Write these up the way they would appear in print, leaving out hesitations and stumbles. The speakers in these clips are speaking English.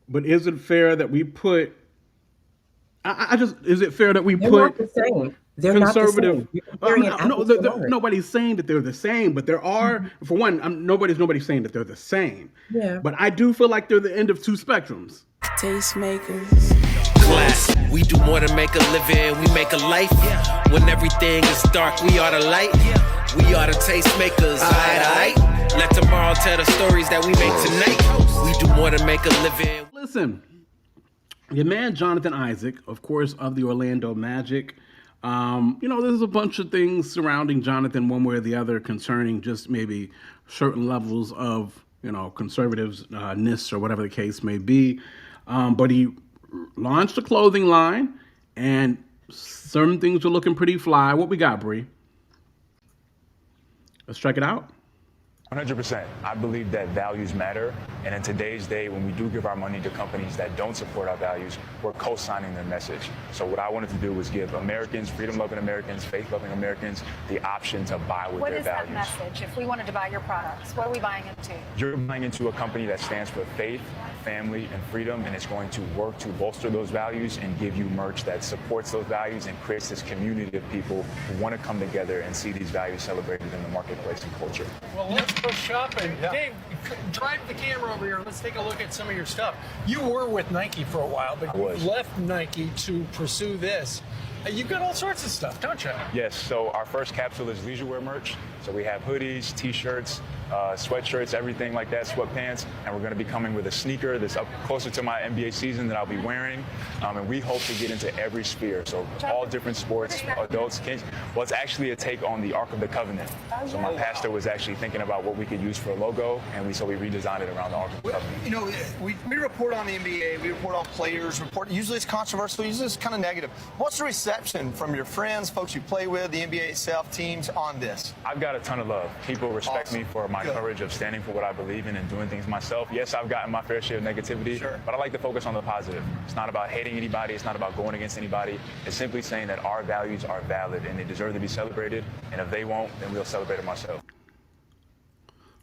But is it fair that we put? I just is it fair that we They're not put the same. They're not the conservative? same. You're comparing an No, apples to an orange. nobody's saying that they're the same, but there are. For one, nobody's saying that they're the same. Yeah. But I do feel like they're the end of two spectrums. Tastemakers. Class. We do more than make a living, we make a life. When everything is dark, we are the light. We are the tastemakers, alright. Let tomorrow tell the stories that we make tonight. We do more than make a living. Listen, your man Jonathan Isaac, of course, of the Orlando Magic. There's a bunch of things surrounding Jonathan, one way or the other, concerning just maybe certain levels of conservativeness or whatever the case may be. But he launched a clothing line, and some things are looking pretty fly. What we got, Bree? Let's check it out. 100%. I believe that values matter. And in today's day, when we do give our money to companies that don't support our values, we're co-signing their message. So what I wanted to do was give Americans, freedom-loving Americans, faith-loving Americans, the option to buy with their values. What is that message? If we wanted to buy your products, what are we buying into? You're buying into a company that stands for faith, family, and freedom, and it's going to work to bolster those values and give you merch that supports those values and creates this community of people who want to come together and see these values celebrated in the marketplace and culture. Well, let's go shopping. Yeah. Dave, drive the camera over here. Let's take a look at some of your stuff. You were with Nike for a while, but you left Nike to pursue this. You've got all sorts of stuff, don't you? Yes, so our first capsule is leisure wear merch. So we have hoodies, t-shirts, sweatshirts, everything like that, sweatpants. And we're going to be coming with a sneaker that's up closer to my NBA season that I'll be wearing. And we hope to get into every sphere. So all different sports, adults, kids. Well, it's actually a take on the Ark of the Covenant. So my pastor was actually thinking about what we could use for a logo. And we redesigned it around the Ark of the Covenant. We report on the NBA, we report on players, usually it's controversial, usually it's kind of negative. What's the reception from your friends, folks you play with, the NBA itself, teams on this? I've got a ton of love. People respect me for my courage of standing for what I believe in and doing things myself. Yes, I've gotten my fair share of negativity, but I like to focus on the positive. It's not about hating anybody. It's not about going against anybody. It's simply saying that our values are valid and they deserve to be celebrated. And if they won't, then we'll celebrate them ourselves.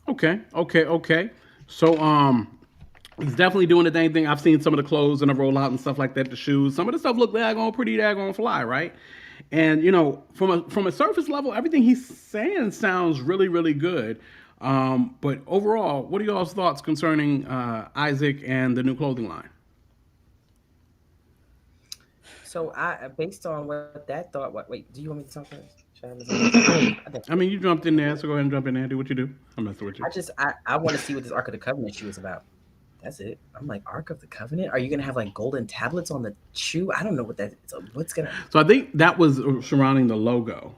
Okay. So, he's definitely doing the dang thing. I've seen some of the clothes and the rollout and stuff like that, the shoes. Some of the stuff look pretty daggone fly, right? And from a surface level, everything he's saying sounds really, really good. But overall, what are y'all's thoughts concerning Isaac and the new clothing line? So based on what that thought, wait, do you want me to talk first? I mean, you jumped in there, so go ahead and jump in there. Do what you do. I'm messing with you. I want to see what this Ark of the Covenant shoe is about. That's it. I'm like, Ark of the Covenant? Are you going to have like golden tablets on the shoe? I don't know what that is. What's going to... So I think that was surrounding the logo.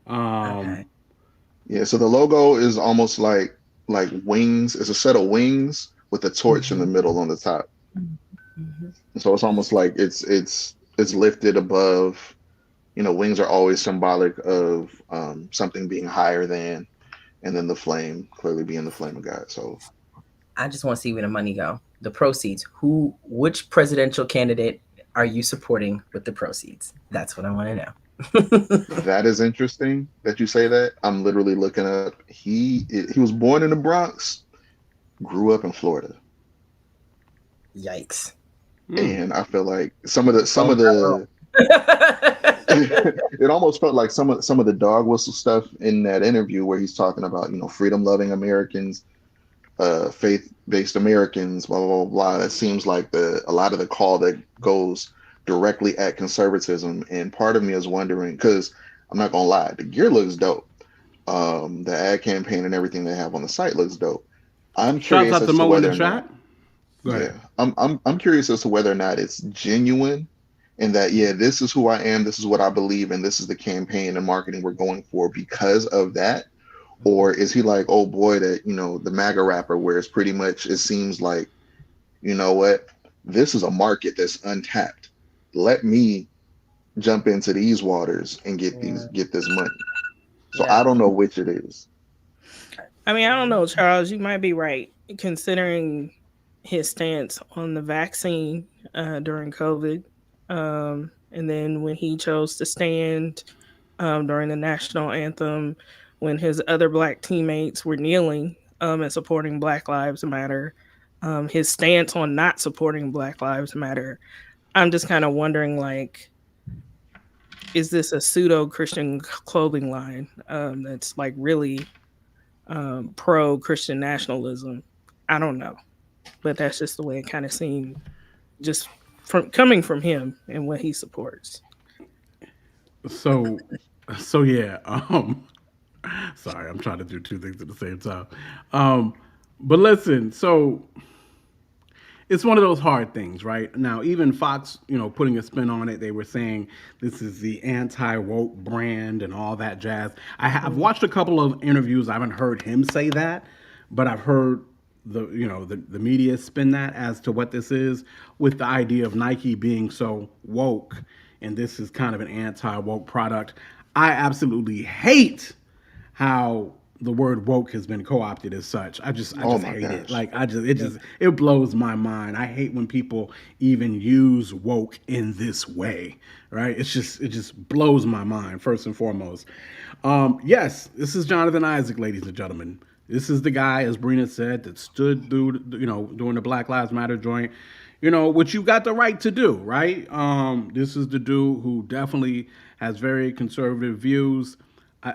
Okay. Yeah, so the logo is almost like wings. It's a set of wings with a torch in the middle on the top. Mm-hmm. So it's almost like it's lifted above. Wings are always symbolic of something being higher than, and then the flame clearly being the flame of God. So I just want to see where the money go. The proceeds. Which presidential candidate are you supporting with the proceeds? That's what I want to know. That is interesting that you say that. I'm literally looking up. He was born in the Bronx, grew up in Florida. Yikes. And I feel like some of the it almost felt like some of the dog whistle stuff in that interview where he's talking about, freedom loving Americans, faith-based Americans, blah, blah, blah, blah. It seems like a lot of the call that goes directly at conservatism. And part of me is wondering, because I'm not gonna lie, the gear looks dope. The ad campaign and everything they have on the site looks dope. I'm curious as to whether or not, I'm curious as to whether or not it's genuine, and that this is who I am, this is what I believe, and this is the campaign and marketing we're going for because of that. Or is he like, oh boy, that, the MAGA rapper, where it's pretty much, it seems like, what, this is a market that's untapped. Let me jump into these waters and get this money. So I don't know which it is. I mean, I don't know, Charles, you might be right, considering his stance on the vaccine during COVID. And then when he chose to stand during the national anthem, when his other Black teammates were kneeling and supporting Black Lives Matter. his stance on not supporting Black Lives Matter, I'm just kind of wondering, like, is this a pseudo Christian clothing line that's like really pro Christian nationalism? I don't know, but that's just the way it kind of seemed, just from coming from him and what he supports. So, yeah. Sorry, I'm trying to do two things at the same time. But listen, so it's one of those hard things, right? Now, even Fox, putting a spin on it, they were saying this is the anti-woke brand and all that jazz. I've watched a couple of interviews. I haven't heard him say that, but I've heard the media spin that as to what this is, with the idea of Nike being so woke, and this is kind of an anti-woke product. I absolutely hate how the word woke has been co-opted as such. I just hate it. Like, it blows my mind. I hate when people even use woke in this way, right? It just blows my mind, first and foremost. Yes, this is Jonathan Isaac, ladies and gentlemen. This is the guy, as Brina said, that stood through, during the Black Lives Matter joint, which you got the right to do, right? This is the dude who definitely has very conservative views.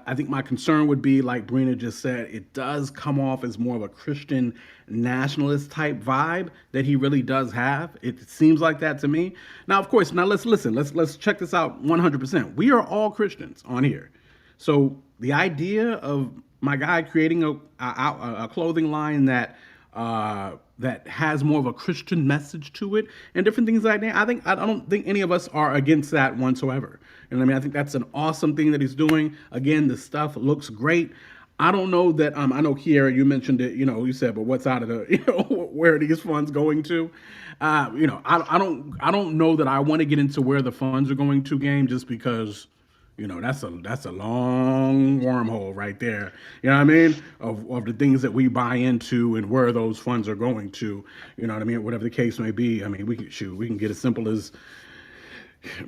I think my concern would be, like Brina just said, it does come off as more of a Christian nationalist type vibe that he really does have. It seems like that to me. Now, of course, let's listen. Let's check this out 100%. We are all Christians on here. So the idea of my guy creating a clothing line that has more of a Christian message to it and different things like that, I don't think any of us are against that whatsoever. And I think that's an awesome thing that he's doing. Again, the stuff looks great. I don't know that I know, Kiera, you mentioned it, you said, but what's out of the where are these funds going to? I don't know that I want to get into where the funds are going to, game, just because that's a long wormhole right there. You know what I mean? Of the things that we buy into and where those funds are going to. You know what I mean? Whatever the case may be. I mean, we can get as simple as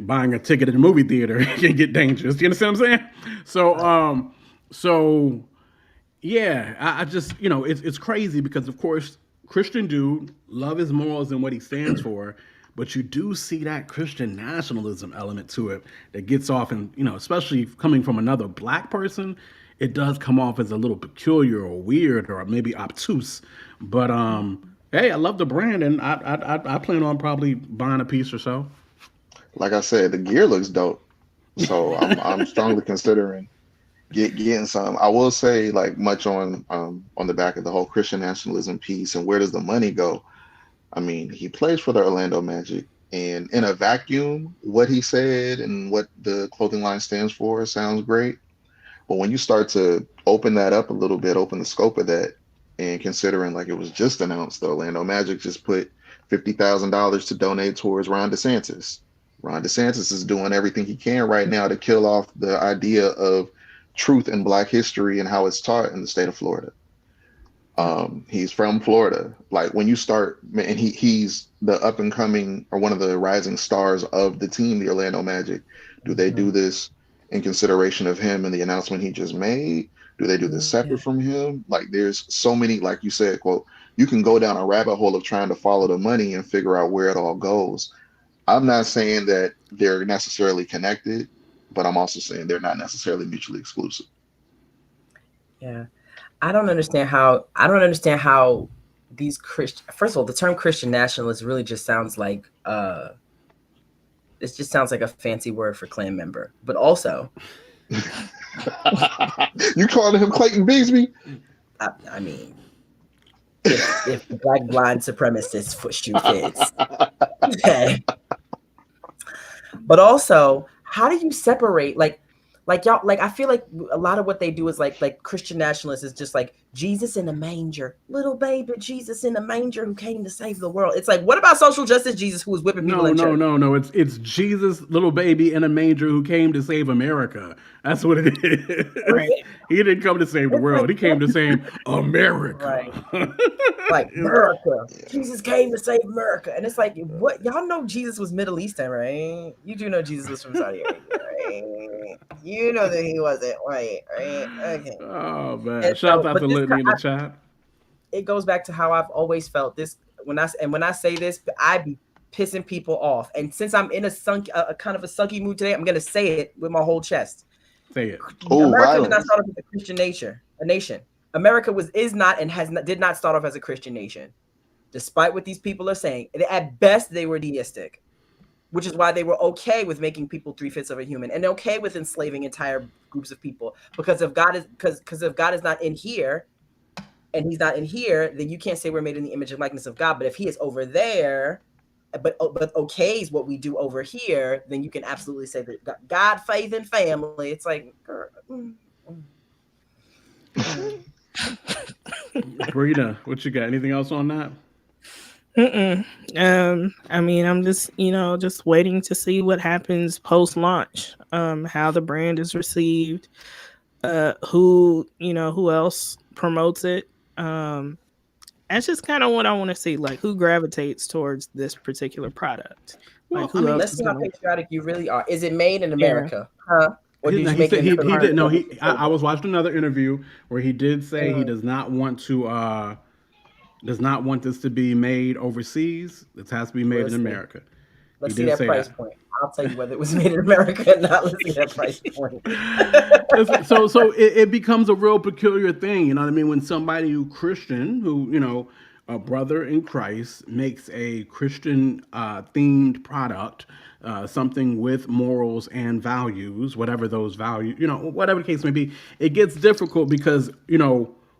buying a ticket at the movie theater. It can get dangerous. You understand what I'm saying? So yeah, I just it's crazy because, of course, Christian dude, love his morals and what he stands for. But you do see that Christian nationalism element to it that gets off, and especially coming from another Black person, it does come off as a little peculiar or weird or maybe obtuse. But hey, I love the brand, and I plan on probably buying a piece or so. Like I said, the gear looks dope, so I'm strongly considering getting some. I will say, like, much on the back of the whole Christian nationalism piece and where does the money go. I mean, he plays for the Orlando Magic, and in a vacuum, what he said and what the clothing line stands for sounds great. But when you start to open that up a little bit, open the scope of that, and considering, like, it was just announced, the Orlando Magic just put $50,000 to donate towards Ron DeSantis. Ron DeSantis is doing everything he can right now to kill off the idea of truth in Black history and how it's taught in the state of Florida. He's from Florida. Like, when you start, and he's the up and coming, or one of the rising stars of the team, the Orlando Magic. Do they do this in consideration of him and the announcement he just made? Do they do this separate from him? Like, there's so many, like you said, quote, you can go down a rabbit hole of trying to follow the money and figure out where it all goes. I'm not saying that they're necessarily connected, but I'm also saying they're not necessarily mutually exclusive. Yeah. I don't understand how these Christian, first of all, the term Christian nationalist really just sounds like it just sounds like a fancy word for Klan member. But also, you calling him Clayton Bigsby? I mean, if the Black blind supremacist shoe fits. Okay. But also, how do you separate, like y'all, like, I feel like a lot of what they do is like Christian nationalists is just like Jesus in a manger, little baby Jesus in a manger who came to save the world. It's like, what about social justice Jesus who was whipping people in church? No. It's Jesus, little baby in a manger who came to save America. That's what it is. Right. He didn't come to save the world. He came to save America. Right. Like, America. Jesus came to save America. And it's like, what? Y'all know Jesus was Middle Eastern, right? You do know Jesus was from Saudi Arabia, right? You know that he wasn't white, right? Okay. Oh, man. Shout out to Lidney in the chat. It goes back to how I've always felt this. when I say this, I be pissing people off. And since I'm in a kind of a sunky mood today, I'm gonna say it with my whole chest. Say it. Oh, America did not violence. start off as a Christian nation. America is not and did not start off as a Christian nation, despite what these people are saying. At best, they were deistic, which is why they were okay with making people 3/5 of a human and okay with enslaving entire groups of people. Because if God is not in here, and he's not in here, then you can't say we're made in the image and likeness of God. But if he is over there, but okays what we do over here, then you can absolutely say that God, faith, and family. It's like, Brina, what you got? Anything else on that? I mean, I'm just waiting to see what happens post launch. How the brand is received. Who else promotes it. That's just kind of what I want to see, like who gravitates towards this particular product. Well, Like who else let's is see how gonna... patriotic you really are. Is it made in America? Huh? Or He did you he make said it he in did no America? I was watching another interview where he did say he does not want this to be made overseas. It has to be made in America. Let's He see did that say price that. point. I'll tell you whether it was made in America or not. Let's see that price point. So it becomes a real peculiar thing, you know what I mean? When somebody who a brother in Christ makes a Christian themed product, something with morals and values, whatever those values, whatever the case may be, it gets difficult because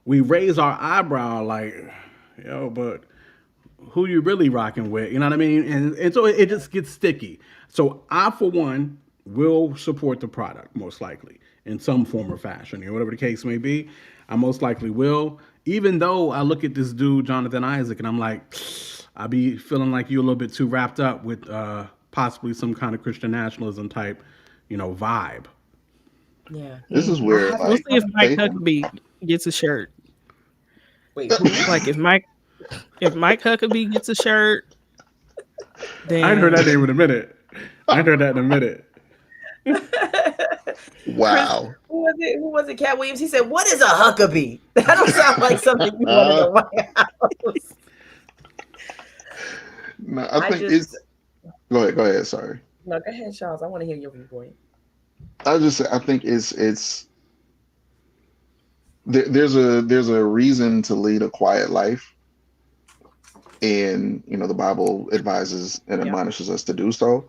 we raise our eyebrow like, but who you really rocking with, you know what I mean? And so it just gets sticky. So I, for one, will support the product most likely in some form or fashion, whatever the case may be. I most likely will, even though I look at this dude Jonathan Isaac and I'm like, I be feeling like you're a little bit too wrapped up with possibly some kind of Christian nationalism type, vibe. Yeah, This is where We'll see if Mike faith and- Huckabee gets a shirt. Wait, who? Like if Mike Huckabee gets a shirt, then I ain't heard that name in a minute. I ain't heard that in a minute. Wow. Who was it? Cat Williams. He said, "What is a Huckabee?" That don't sound like something you want in the White House. No, I think it's. Go ahead. Sorry. No, go ahead, Charles. I want to hear your viewpoint. I think it's there's a reason to lead a quiet life, and the Bible advises and admonishes us to do so.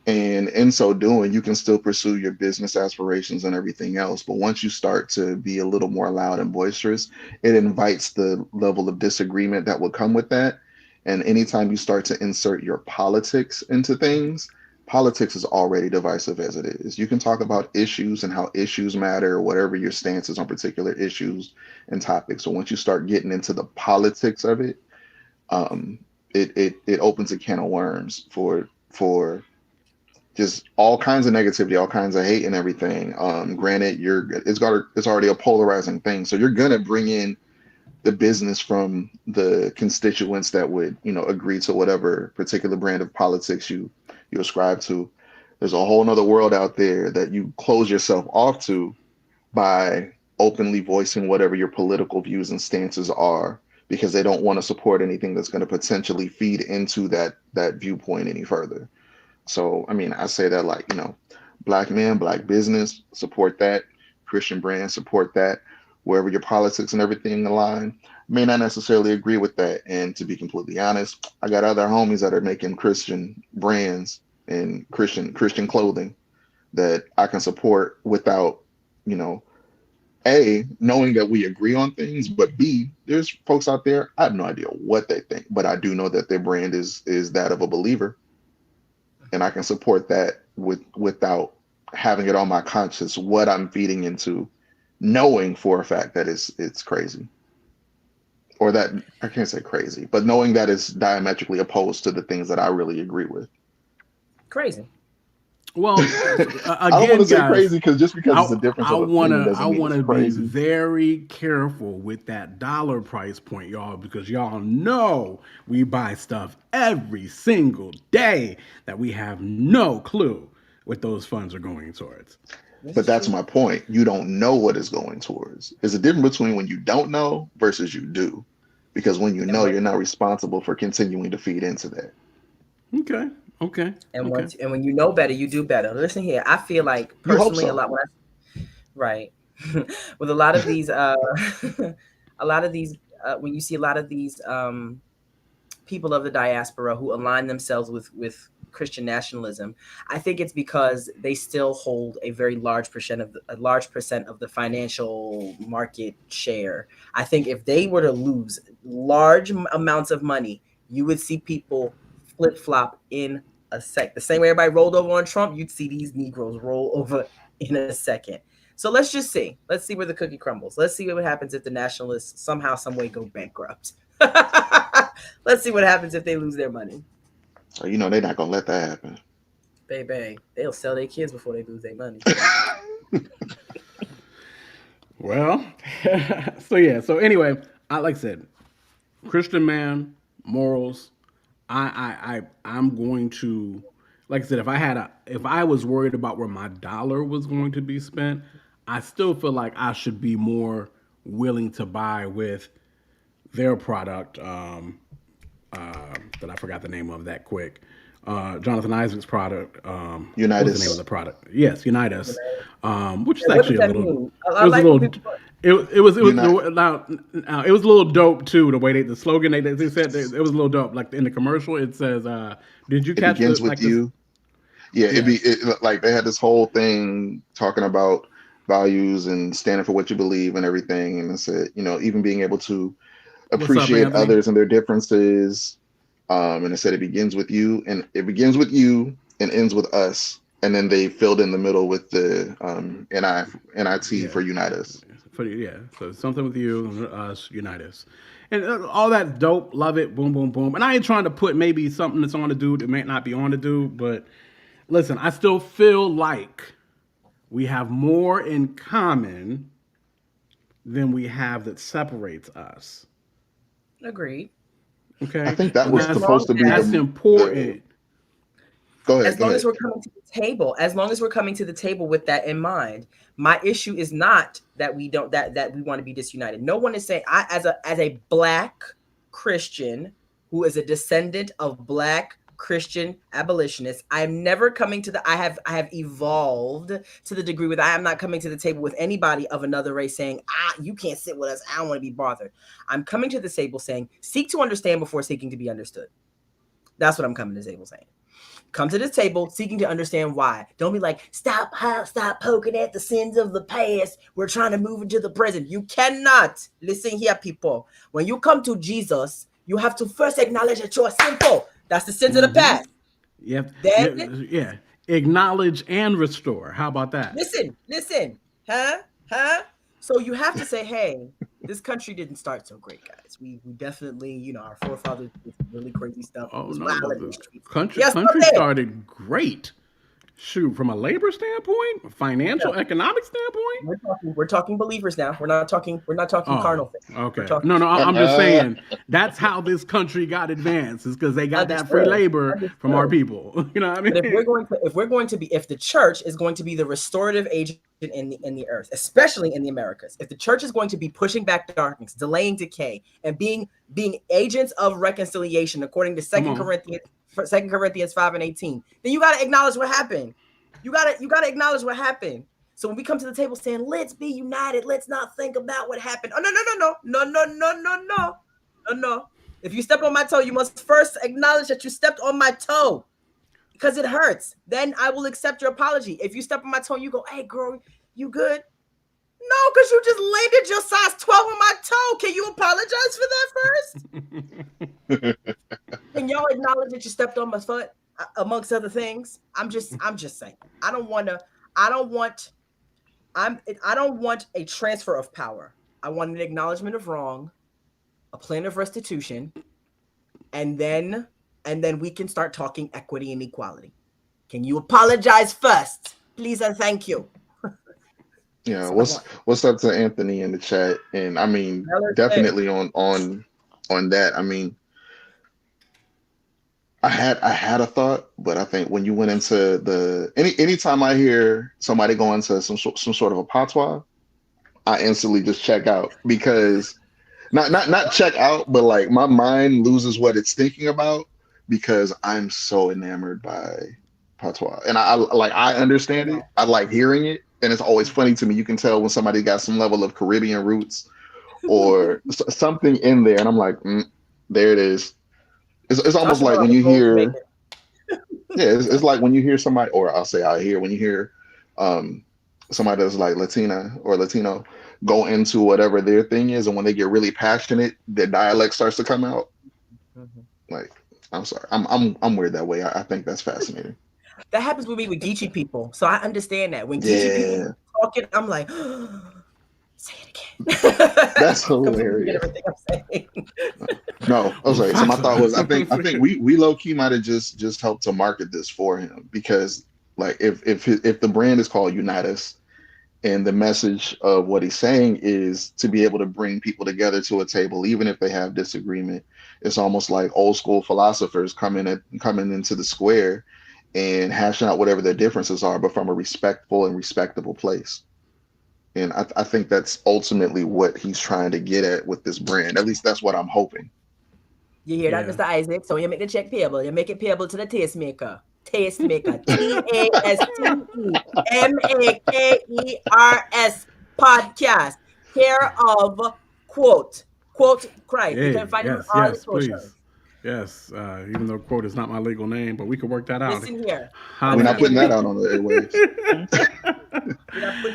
And in so doing, you can still pursue your business aspirations and everything else. But once you start to be a little more loud and boisterous, it invites the level of disagreement that would come with that. And anytime you start to insert your politics into things, politics is already divisive as it is. You can talk about issues and how issues matter, whatever your stance is on particular issues and topics. So once you start getting into the politics of it, it opens a can of worms for just all kinds of negativity, all kinds of hate and everything. Granted, it's already a polarizing thing. So you're gonna bring in the business from the constituents that would, agree to whatever particular brand of politics you ascribe to. There's a whole nother world out there that you close yourself off to by openly voicing whatever your political views and stances are, because they don't want to support anything that's going to potentially feed into that viewpoint any further. So, I mean, I say that like, Black men, Black business, support that. Christian brand, support that. Wherever your politics and everything align, may not necessarily agree with that. And to be completely honest, I got other homies that are making Christian brands and Christian clothing that I can support without, A, knowing that we agree on things, but B, there's folks out there, I have no idea what they think, but I do know that their brand is that of a believer. And I can support that without having it on my conscience, what I'm feeding into, knowing for a fact that it's crazy. Or that, I can't say crazy, but knowing that it's diametrically opposed to the things that I really agree with. Crazy. Well, again, I don't want to say guys, crazy because it's a difference of opinion doesn't mean it's be crazy. very careful with that dollar price point, y'all, because y'all know we buy stuff every single day that we have no clue what those funds are going towards. But that's my point. You don't know what it's going towards. There's a difference between when you don't know versus you do. because when you know, you're not responsible for continuing to feed into that. Okay. And when you know better, you do better. Listen here, I feel like You hope personally so. right. With a lot of these when you see a lot of these people of the diaspora who align themselves with Christian nationalism, I think it's because they still hold a very large percent of the financial market share. I think if they were to lose large amounts of money, you would see people flip flop in a sec. The same way everybody rolled over on Trump, you'd see these Negroes roll over in a second. So let's just see. Let's see where the cookie crumbles. Let's see what happens if the nationalists somehow, some way go bankrupt. Let's see what happens if they lose their money. So you know they're not gonna let that happen. Baby, they'll sell their kids before they lose their money. Well, so anyway, like I said, Christian man, morals. I'm going to, like I said, if I was worried about where my dollar was going to be spent, I still feel like I should be more willing to buy with their product. That I forgot the name of that quick. Jonathan Isaac's product. Unitas. What's the name of the product? Yes, Unitas. Which is What actually does a that little. mean? It was a little. It was a little dope too. The way the slogan they said it was a little dope. Like in the commercial, it says, "Did you It catch begins the, with you." Yeah, like they had this whole thing talking about values and standing for what you believe and everything, and it said, even being able to appreciate others and their differences. And it said it begins with you and ends with us. And then they filled in the middle with the NIT for Unitas. So something with you, us, Unitas. And all that dope, love it, boom, boom, boom. And I ain't trying to put maybe something that's on the dude that may not be on the dude, but listen, I still feel like we have more in common than we have that separates us. Agreed. Okay. I think that was supposed to be important. Go ahead. As long as we're coming to the table with that in mind, my issue is not that we don't that we want to be disunited. No one is saying as a Black Christian who is a descendant of Black Christian abolitionists, I'm never coming to I have evolved to the degree where I am not coming to the table with anybody of another race saying, you can't sit with us, I don't want to be bothered. I'm coming to the table saying, seek to understand before seeking to be understood. That's what I'm coming to the table saying. Come to this table seeking to understand why. Don't be like, stop poking at the sins of the past. We're trying to move into the present. You cannot. Listen here, people. When you come to Jesus, you have to first acknowledge that you're sinful. That's the sins of the past. Yeah. Acknowledge and restore. How about that? Listen. Huh? So you have to say, hey, this country didn't start so great, guys. We definitely, our forefathers did some really crazy stuff. Oh, no. Country started great. Shoot, from a labor standpoint, financial, economic standpoint, we're talking believers now. We're not talking carnal things. Okay. No, I'm just saying that's how this country got advanced, is because they got that free labor from our people. You know what I mean? But if the church is going to be the restorative agent in the earth, especially in the Americas, if the church is going to be pushing back darkness, delaying decay, and being agents of reconciliation, according to 2 Corinthians 5:18, then you got to acknowledge what happened. You got to acknowledge what happened. So when we come to the table saying, let's be united, let's not think about what happened. Oh, no. If you step on my toe, you must first acknowledge that you stepped on my toe because it hurts. Then I will accept your apology. If you step on my toe and you go, hey, girl, you good? No, because you just landed your size 12 on my toe. Can you apologize for that first? Can y'all acknowledge that you stepped on my foot, amongst other things? I'm just saying. I don't want a transfer of power. I want an acknowledgement of wrong, a plan of restitution, and then we can start talking equity and equality. Can you apologize first, please and thank you? Yeah, what's up to Anthony in the chat? And I mean, definitely on that. I mean, I had a thought, but I think when you went into anytime I hear somebody go into some sort of a patois, I instantly just check out, because not check out, but like my mind loses what it's thinking about because I'm so enamored by patois, and I understand it. I like hearing it, and it's always funny to me. You can tell when somebody got some level of Caribbean roots or something in there, and I'm like, there it is. It's almost like when you hear, yeah, it's like when you hear somebody, or I'll say I hear when you hear somebody that's like Latina or Latino go into whatever their thing is, and when they get really passionate, their dialect starts to come out. Like, I'm sorry, I'm weird that way. I think that's fascinating. That happens with me with Geechee people, so I understand that when Geechee people talking, I'm like, say it again. That's hilarious. Everything I'm saying. No, I was like, so my thought was, I think we low key might have just helped to market this for him, because like if the brand is called Unite Us, and the message of what he's saying is to be able to bring people together to a table, even if they have disagreement. It's almost like old school philosophers coming into the square and hashing out whatever their differences are, but from a respectful and respectable place. And I think that's ultimately what he's trying to get at with this brand. At least that's what I'm hoping. You hear that, Mr. Isaac? So you make the check payable. You make it payable to the Tastemaker. Tastemaker. Tastemakers podcast. Care of quote Christ. Hey, You can find it yes, on all yes, the socials. please. Yes, even though quote is not my legal name, but we could work that out. Listen here. We're not putting that out on the airwaves.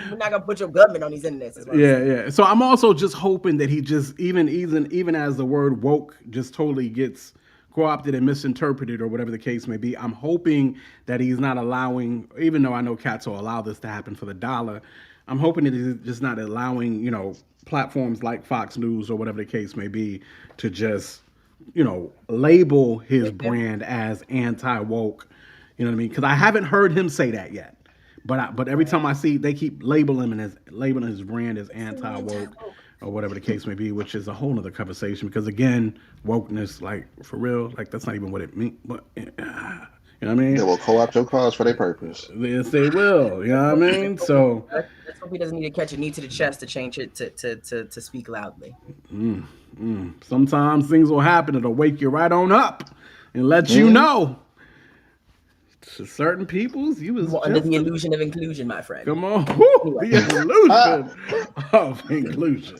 We're not gonna put your government on these internets. Yeah. So I'm also just hoping that he just even as the word woke just totally gets co-opted and misinterpreted or whatever the case may be. I'm hoping that he's not allowing, even though I know cats will allow this to happen for the dollar, I'm hoping that he's just not allowing, platforms like Fox News or whatever the case may be to just, label his brand as anti-woke. You know what I mean? Because I haven't heard him say that yet. But every time I see, they keep labeling his brand as anti-woke or whatever the case may be, which is a whole nother conversation. Because again, wokeness, like for real, like that's not even what it means. But you know what I mean? They will co-opt your cause for their purpose. Yes, they will. You know what I mean? So let's hope he doesn't need to catch a knee to the chest to change it to speak loudly. Sometimes things will happen that'll wake you right on up and let you know. To certain peoples, you was under the illusion of inclusion, my friend. Come on, the illusion of inclusion.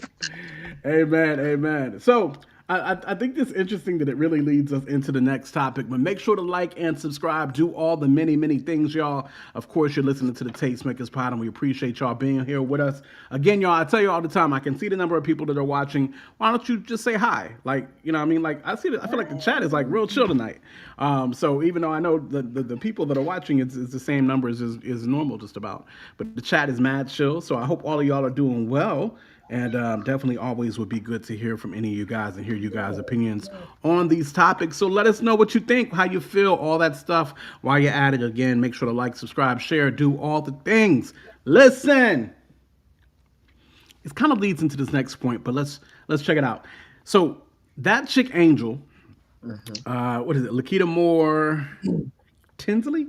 Amen. So I think it's interesting that it really leads us into the next topic, but make sure to like and subscribe. Do all the many things, y'all. Of course, you're listening to the Tastemakers Pod, and we appreciate y'all being here with us. Again, y'all, I tell you all the time, I can see the number of people that are watching. Why don't you just say hi? Like, you know what I mean? Like, I feel like the chat is like real chill tonight. So even though I know the people that are watching, it's the same numbers as normal just about. But the chat is mad chill, so I hope all of y'all are doing well. And definitely always would be good to hear from any of you guys and hear you guys' opinions on these topics. So let us know what you think, how you feel, all that stuff. While you're at it, again, make sure to like, subscribe, share, do all the things. Listen, it kind of leads into this next point, but let's check it out. So that chick Angel, what is it? Lakita Moore Tinsley?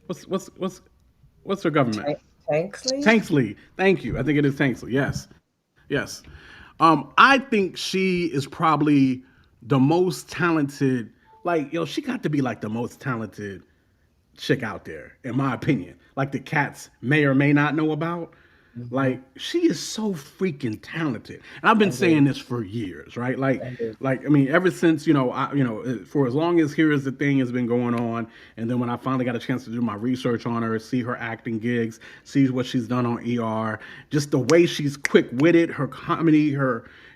What's her government? Tanksley. Thank you. I think it is Tanksley. Yes. I think she is probably the most talented. Like, she got to be like the most talented chick out there, in my opinion. Like the cats may or may not know about. Like, she is so freaking talented, and I've been saying this for years, right? Like I mean, ever since for as long as Here Is the Thing has been going on, and then when I finally got a chance to do my research on her, see her acting gigs, see what she's done on ER, just the way she's quick-witted, her comedy,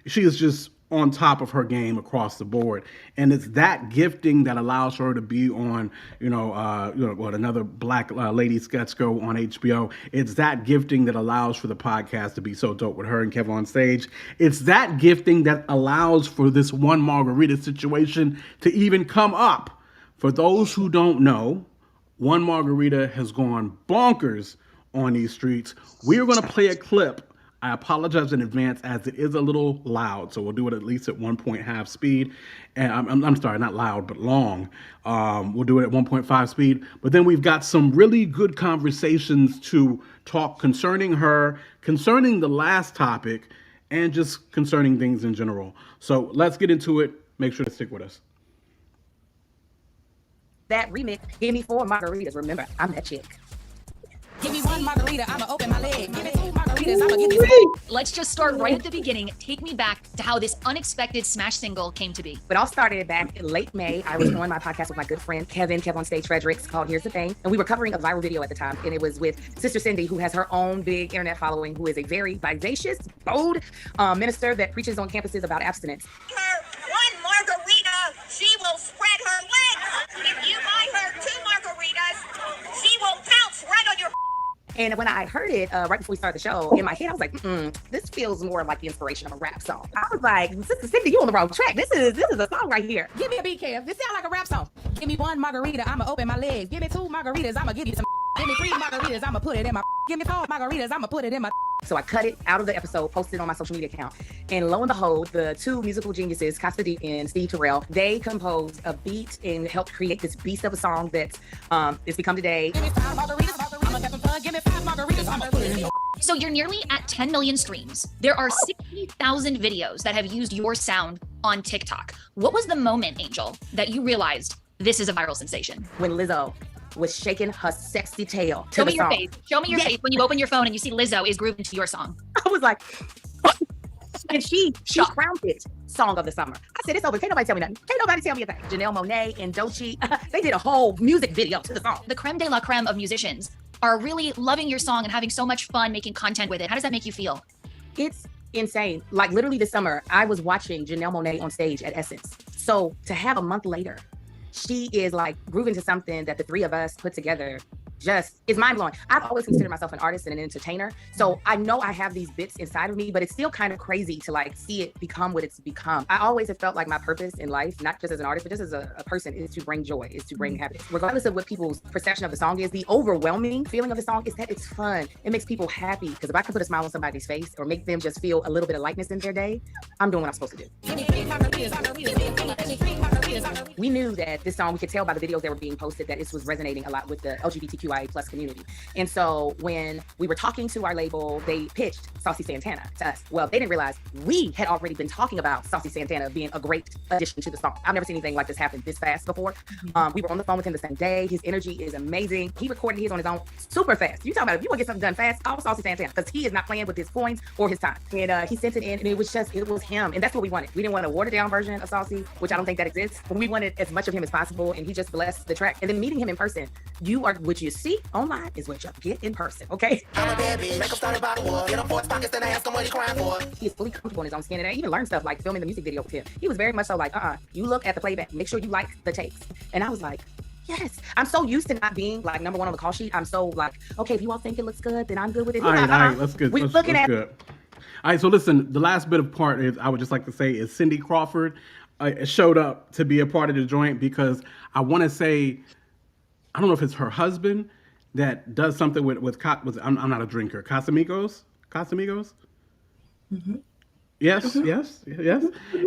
she is just on top of her game across the board, and it's that gifting that allows her to be on, another black lady sketch go on HBO. It's that gifting that allows for the podcast to be so dope with her and Kevin on stage. It's that gifting that allows for this one margarita situation to even come up. For those who don't know, One Margarita has gone bonkers on these streets. We are going to play a clip. I apologize in advance as it is a little loud, so we'll do it at least at 1.5 speed. And I'm sorry, not loud, but long. We'll do it at 1.5 speed. But then we've got some really good conversations to talk concerning her, concerning the last topic, and just concerning things in general. So let's get into it. Make sure to stick with us. That remix, give me 4 margaritas. Remember, I'm that chick. Give me 1 margarita, I'ma open my leg. Give me 2 margaritas, I'ma give you some. Let's just start right at the beginning. Take me back to how this unexpected smash single came to be. It all started back in late May. I was on my podcast with my good friend Kev on Stage Fredericks, called Here's the Thing. And we were covering a viral video at the time. And it was with Sister Cindy, who has her own big internet following, who is a very vivacious, bold minister that preaches on campuses about abstinence. Her 1 margarita, she will spread her legs. If you buy her 2 margaritas, she will pounce right on your. And when I heard it right before we started the show, in my head, I was like, this feels more like the inspiration of a rap song. I was like, Sister Cindy, you on the wrong track. This is a song right here. Give me a beat, Kev. This sound like a rap song. Give me 1 margarita, I'ma open my legs. Give me 2 margaritas, I'ma give you some. Give me 3 margaritas, I'ma put it in my. Give me 4 margaritas, I'ma put it in my. So I cut it out of the episode, posted it on my social media account. And lo and behold, the 2 musical geniuses, Cashapp and Steve Terrell, they composed a beat and helped create this beast of a song that it's become today. Give me 5 margaritas, I'ma have some fun. Give me 5 margaritas, I'ma put it in your. So you're nearly at 10 million streams. There are 60,000 videos that have used your sound on TikTok. What was the moment, Angel, that you realized this is a viral sensation? When Lizzo was shaking her sexy tail to Show the me your song. face. Show me your face when you open your phone and you see Lizzo is grooving to your song. I was like, and she crowned it song of the summer. I said, it's over. Can't nobody tell me nothing. Can't nobody tell me a thing. Janelle Monáe and Doechii, they did a whole music video to the song. The creme de la creme of musicians are really loving your song and having so much fun making content with it. How does that make you feel? It's insane. Like literally this summer, I was watching Janelle Monáe on stage at Essence. So to have a month later, she is like grooving to something that the 3 of us put together just is mind blowing. I've always considered myself an artist and an entertainer. So I know I have these bits inside of me, but it's still kind of crazy to like see it become what it's become. I always have felt like my purpose in life, not just as an artist, but just as a person, is to bring joy, is to bring happiness. Regardless of what people's perception of the song is, the overwhelming feeling of the song is that it's fun. It makes people happy. Because if I can put a smile on somebody's face or make them just feel a little bit of lightness in their day, I'm doing what I'm supposed to do. We knew that this song, we could tell by the videos that were being posted that this was resonating a lot with the LGBTQIA plus community. And so when we were talking to our label, they pitched Saucy Santana to us. Well, they didn't realize we had already been talking about Saucy Santana being a great addition to the song. I've never seen anything like this happen this fast before. We were on the phone with him the same day. His energy is amazing. He recorded his on his own super fast. You talking about if you want to get something done fast, call Saucy Santana, because he is not playing with his coins or his time. And he sent it in, and it was him. And that's what we wanted. We didn't want a watered down version of Saucy, which I don't think that exists. But we wanted as much of him as possible, and he just blessed the track. And then meeting him in person, you are what you see online is what you get in person, okay? He is fully comfortable in his own skin, and I even learned stuff like filming the music video with him. He was very much so like, you look at the playback, make sure you like the takes. And I was like, yes. I'm so used to not being like number 1 on the call sheet. I'm so like, okay, if you all think it looks good, then I'm good with it. All right, that's good. We're looking at good. All right, so listen, the last bit of part is I would just like to say is Cindy Crawford showed up to be a part of the joint because I want to say, I don't know if it's her husband that does something with I'm not a drinker. Tastemakers? Mm-hmm. Yes.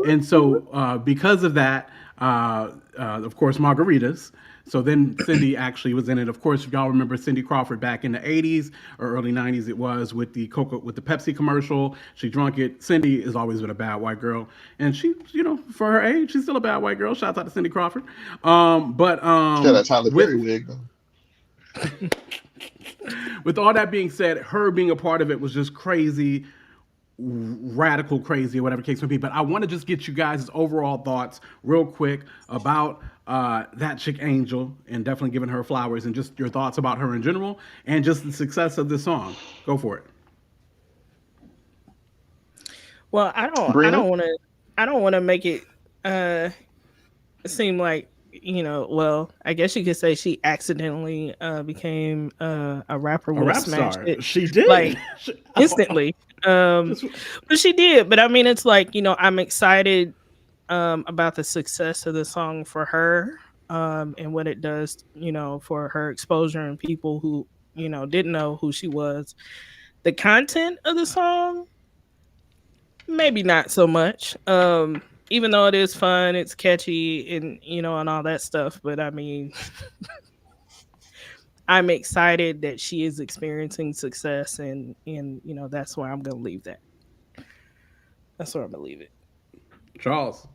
And so because of that, of course, margaritas. So then Cindy actually was in it. Of course, if y'all remember Cindy Crawford back in the 80s or early 90s, it was with the Pepsi commercial. She drunk it. Cindy has always been a bad white girl. And she, for her age, she's still a bad white girl. Shouts out to Cindy Crawford. Yeah, that's Tyler Perry wig, though. With all that being said, her being a part of it was just crazy, radical crazy, or whatever case may be. But I want to just get you guys' overall thoughts real quick about that chick Angel, and definitely giving her flowers, and just your thoughts about her in general, and just the success of the song. Go for it. Well, I don't want to make it seem like, well, I guess you could say she accidentally became a rapper with a smash hit. She did, like instantly. But she did. But I mean, it's like, I'm excited about the success of the song for her, and what it does, for her exposure and people who, didn't know who she was. The content of the song, maybe not so much. Even though it is fun, it's catchy, and and all that stuff. But I mean, I'm excited that she is experiencing success, and that's why I'm gonna leave that. That's where I'm gonna leave it. Charles.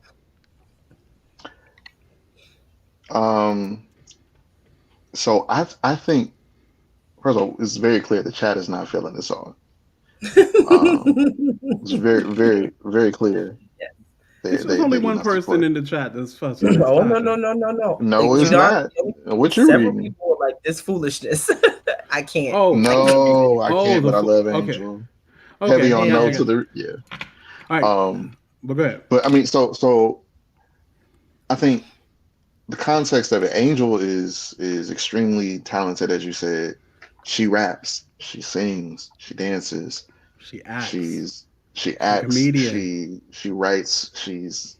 So I think first of all, it's very clear the chat is not feeling this song. It's very clear. There's only one person in the chat that's fussing. No. No, it's not. What you Several reading? people are like this foolishness. I can't. Oh no, I can't. But I love Angel. Okay. Heavy on no to the All right. But go ahead. But I mean, so I think the context of it, Angel is extremely talented, as you said. She raps, she sings, she dances, she acts. She acts. Comedian. She writes. She's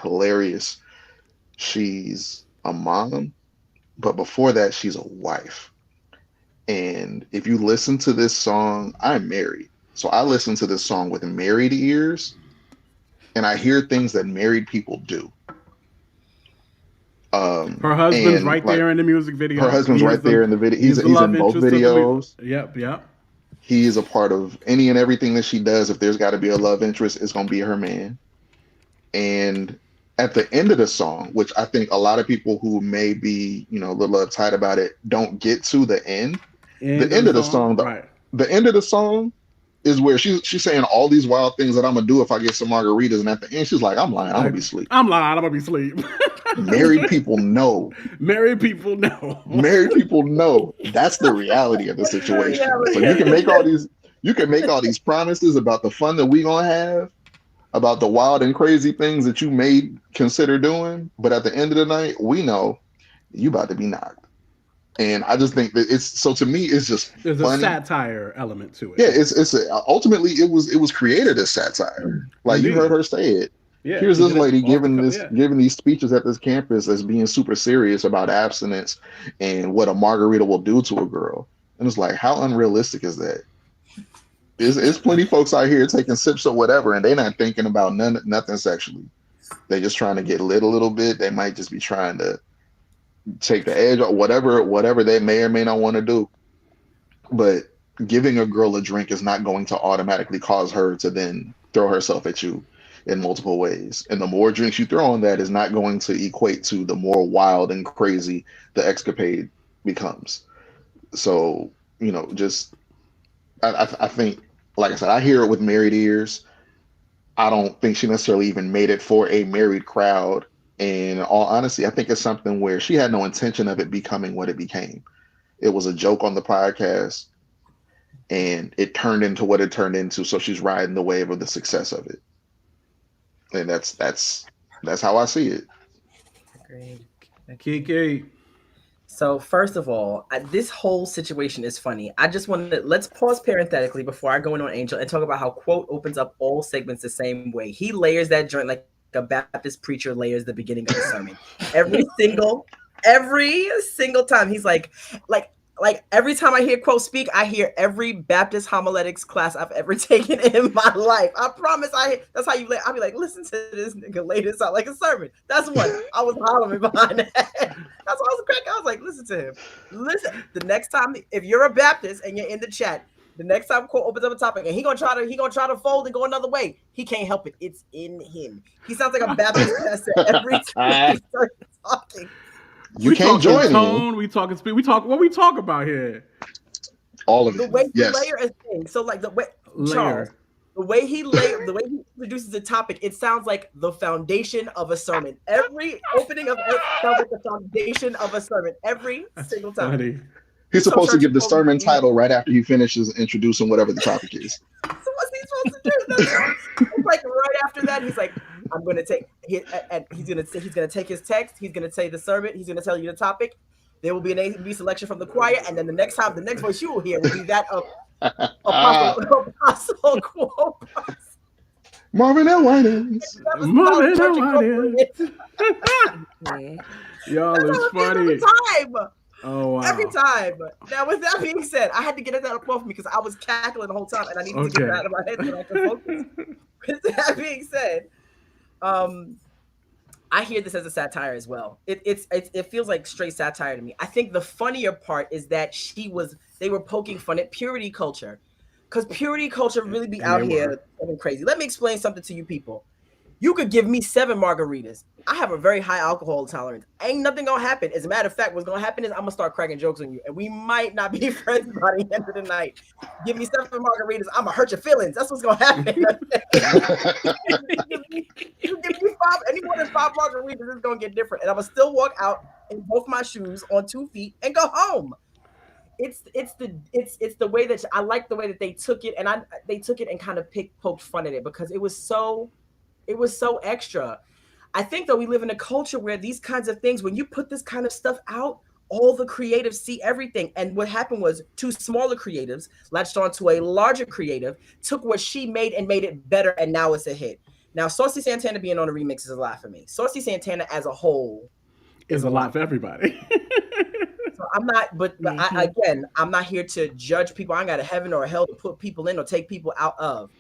hilarious. She's a mom, but before that, she's a wife. And if you listen to this song, I'm married, so I listen to this song with married ears, and I hear things that married people do. Her husband's right there in the music video. Her husband's right there in the video. He's in both videos. Yep. He is a part of any and everything that she does. If there's got to be a love interest, it's going to be her man. And at the end of the song, which I think a lot of people who may be, a little uptight about it, don't get to the end. The end of the song, the end of the song is where she's saying all these wild things that I'm going to do if I get some margaritas. And at the end, she's like, I'm lying. I'm going to be asleep. I'm lying. I'm going to be asleep. Married people know. Married people know. Married people know. That's the reality of the situation. So you can make all these promises about the fun that we gonna have, about the wild and crazy things that you may consider doing, but at the end of the night, we know you about to be knocked. And I just think that to me, it's just there's funny. A satire element to it. Yeah, ultimately it was created as satire. Like you heard her say it. Yeah, here's this lady giving these speeches at this campus as being super serious about abstinence and what a margarita will do to a girl. And it's like, how unrealistic is that? There's plenty of folks out here taking sips or whatever, and they're not thinking about nothing sexually. They're just trying to get lit a little bit. They might just be trying to take the edge or whatever they may or may not want to do. But giving a girl a drink is not going to automatically cause her to then throw herself at you in multiple ways. And the more drinks you throw on that is not going to equate to the more wild and crazy the escapade becomes. So, I think, like I said, I hear it with married ears. I don't think she necessarily even made it for a married crowd. And in all honesty, I think it's something where she had no intention of it becoming what it became. It was a joke on the podcast and it turned into what it turned into. So she's riding the wave of the success of it. And that's how I see it. Agreed. Kiki. So first of all, this whole situation is funny. I just let's pause parenthetically before I go in on Angel and talk about how quote opens up all segments the same way. He layers that joint like a Baptist preacher layers the beginning of the sermon. Every single time he's like every time I hear quote speak, I hear every Baptist homiletics class I've ever taken in my life. I promise. That's how you lay. I'll be like, listen to this nigga lay this out like a sermon. That's what I was hollering behind that. That's what I was cracking. I was like, listen to him. Listen. The next time, if you're a Baptist and you're in the chat, the next time quote opens up a topic and he gonna try to fold and go another way, he can't help it. It's in him. He sounds like a Baptist pastor every time he starts talking. You can't join tone, in. We talking speed. We talk what we talk about here. All of the it. way you yes. layer a thing. So like the way Charles, the way he introduces the topic, it sounds like the foundation of a sermon. Every opening of it sounds like the foundation of a sermon. Every single time. Funny. He's supposed to give the sermon title right after he finishes introducing whatever the topic is. So what's he supposed to do? It's like right after that, he's like, I'm going to take, and he's going to take his text. He's going to say the sermon. He's going to tell you the topic. There will be an A&B selection from the choir, and then the next voice you will hear will be that of Apostle Quote. Marvin L. Winans. Marvin L. Winans. Y'all is funny. Time. Oh, wow. Every time. Now, with that being said, I had to get that out of me because I was cackling the whole time, and I needed to get it out of my head so I can focus. With that being said, I hear this as a satire as well. It feels like straight satire to me. I think the funnier part is that they were poking fun at purity culture. Because purity culture really be And out they here were. going crazy. Let me explain something to you people. You could give me 7 margaritas. I have a very high alcohol tolerance. Ain't nothing gonna happen. As a matter of fact, what's gonna happen is I'm gonna start cracking jokes on you, and we might not be friends by the end of the night. Give me 7 margaritas, I'm gonna hurt your feelings. That's what's gonna happen. You give me 5, any more than 5 margaritas, it's gonna get different. And I'm gonna still walk out in both my shoes on 2 feet and go home. It's the way that I like the way that they took it, and they took it and kind of poked fun at it because it was so extra. I think that we live in a culture where these kinds of things, when you put this kind of stuff out, all the creatives see everything. And what happened was 2 smaller creatives latched onto a larger creative, took what she made and made it better, and now it's a hit. Now, Saucy Santana being on the remix is a lot for me. Saucy Santana as a whole is a lot for everybody. So I'm not, but again, I'm not here to judge people. I ain't got a heaven or a hell to put people in or take people out of.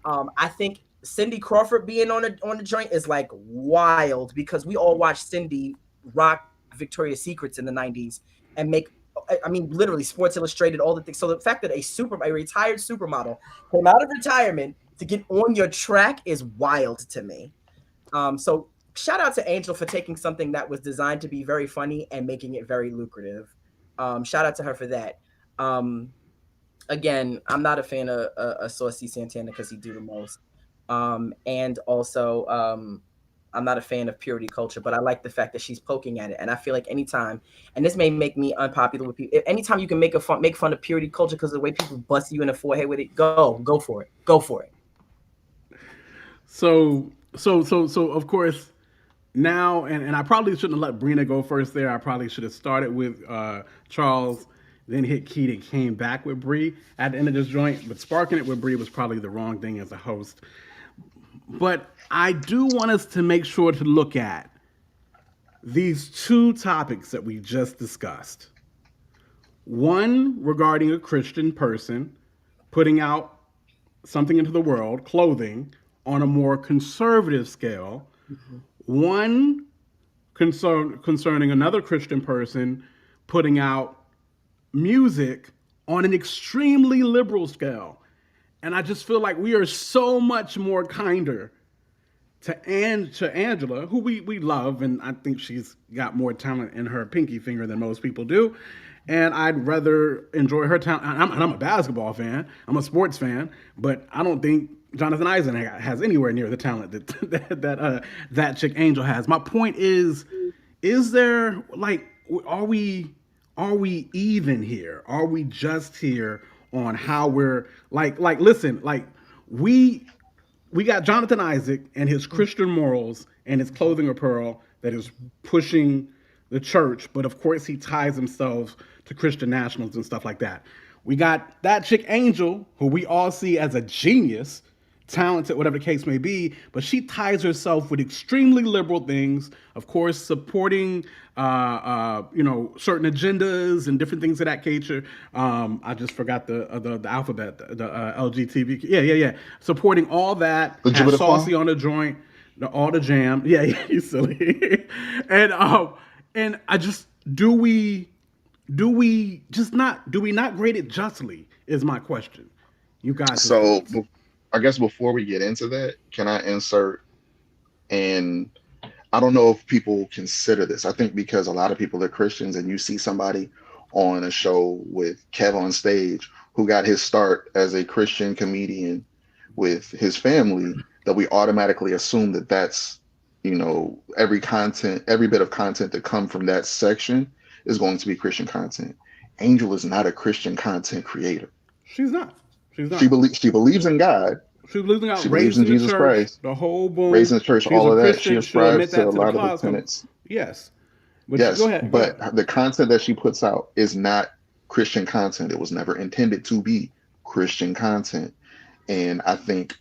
I think Cindy Crawford being on the joint is like wild because we all watched Cindy rock Victoria's Secrets in the 90s and make, I mean, literally Sports Illustrated, all the things. So the fact that a retired supermodel came out of retirement to get on your track is wild to me. So shout out to Angel for taking something that was designed to be very funny and making it very lucrative. Shout out to her for that. Again, I'm not a fan of Saucy Santana because he do the most. And also, I'm not a fan of purity culture, but I like the fact that she's poking at it. And I feel like anytime, and this may make me unpopular with people, anytime you can make fun of purity culture because of the way people bust you in the forehead with it, go for it. Go for it. So of course, now, and I probably shouldn't have let Brina go first there. I probably should have started with Charles, then hit Keith and came back with Bree at the end of this joint. But sparking it with Bree was probably the wrong thing as a host. But I do want us to make sure to look at these 2 topics that we just discussed. One regarding a Christian person putting out something into the world, clothing, on a more conservative scale. Mm-hmm. One concerning another Christian person putting out music on an extremely liberal scale. And I just feel like we are so much more kinder to Angela, who we love, and I think she's got more talent in her pinky finger than most people do. And I'd rather enjoy her talent. I'm a basketball fan. I'm a sports fan, but I don't think Jonathan Isaac has anywhere near the talent that chick Angel has. My point is there, like, are we even here? Are we just here on how we're like listen, like we got Jonathan Isaac and his Christian morals and his clothing apparel that is pushing the church, but of course he ties himself to Christian nationals and stuff like that. We got that chick Angel, who we all see as a genius, talented, whatever the case may be, but she ties herself with extremely liberal things, of course, supporting, certain agendas and different things of that nature. I just forgot the alphabet, the LGTB. Yeah. Supporting all that, has Saucy on the joint, all the jam. Yeah, you silly. And I just, do we not grade it justly is my question. You guys. So I guess before we get into that, can I insert, and I don't know if people consider this. I think because a lot of people are Christians and you see somebody on a show with Kev on stage who got his start as a Christian comedian with his family, that we automatically assume that that's, every bit of content that come from that section is going to be Christian content. Angel is not a Christian content creator. She's not. She believes in God. She believes in God. She believes in Jesus Christ. The whole boom. Raised in the church, all of that. She ascribes to a lot of the tenets. Yes. But yes, go ahead. The content that she puts out is not Christian content. It was never intended to be Christian content. And I think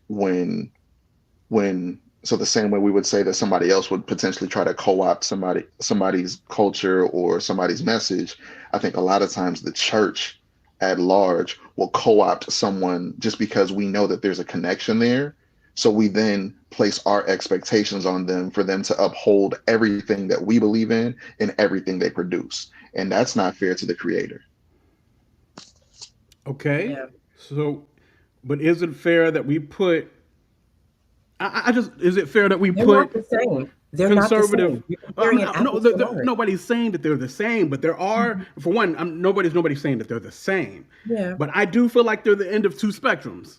so the same way we would say that somebody else would potentially try to co-opt somebody's culture or somebody's message, I think a lot of times the church at large will co-opt someone just because we know that there's a connection there. So we then place our expectations on them for them to uphold everything that we believe in and everything they produce. And that's not fair to the creator. Okay. Yeah. So But is it fair that we put? Is it fair that we They're put not the same. They're conservative? not the same. You're comparing an apples to an orange. Nobody's saying that they're the same, but there are. For one, nobody's saying that they're the same. Yeah. But I do feel like they're the end of two spectrums.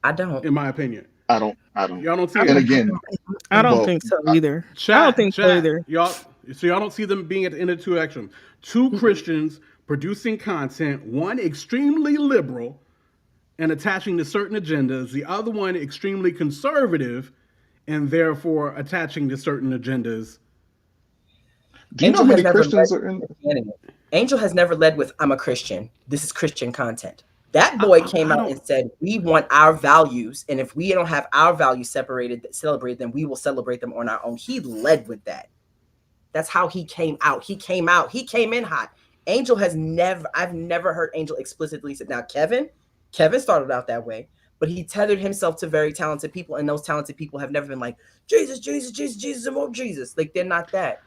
I don't. In my opinion. I don't. Y'all don't see And it? again, I don't think so either. I don't think so either. Y'all don't see them being at the end of two spectrums. Two Christians producing content, one extremely liberal and attaching to certain agendas, the other one extremely conservative and therefore attaching to certain agendas. Do you know how many Christians are in? Angel has never led with, I'm a Christian. This is Christian content. That boy came out and said, we want our values. And if we don't have our values celebrated, then we will celebrate them on our own. He led with that. That's how he came out. He came in hot. Angel I've never heard Angel explicitly say, now Kevin started out that way, but he tethered himself to very talented people. And those talented people have never been like, Jesus, and more Jesus. Like, they're not that.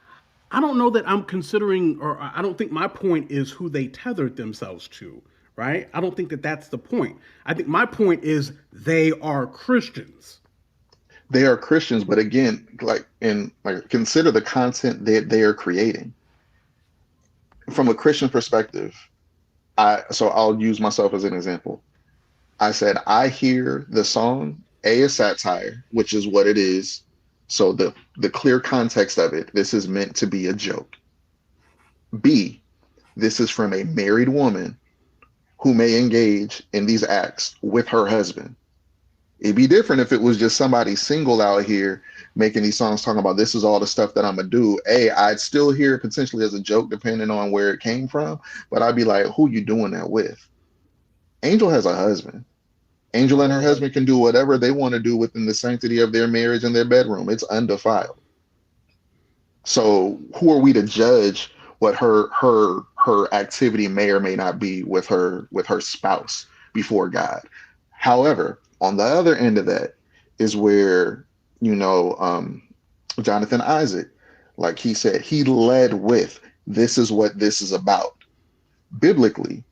I don't know that I'm considering, or I don't think my point is who they tethered themselves to, right? I don't think that that's the point. I think my point is they are Christians. They are Christians, but again, consider the content that they are creating. From a Christian perspective, so I'll use myself as an example. I said, I hear the song, A, is satire, which is what it is. So the clear context of it, this is meant to be a joke. B, this is from a married woman who may engage in these acts with her husband. It'd be different if it was just somebody single out here making these songs talking about this is all the stuff that I'm gonna do. I'd still hear it potentially as a joke depending on where it came from, but I'd be like, who you doing that with? Angel has a husband. Angel and her husband can do whatever they want to do within the sanctity of their marriage and their bedroom. It's undefiled. So who are we to judge what her activity may or may not be with her spouse before God? However, on the other end of that is where, Jonathan Isaac, like he said, he led with, this is what this is about. Biblically,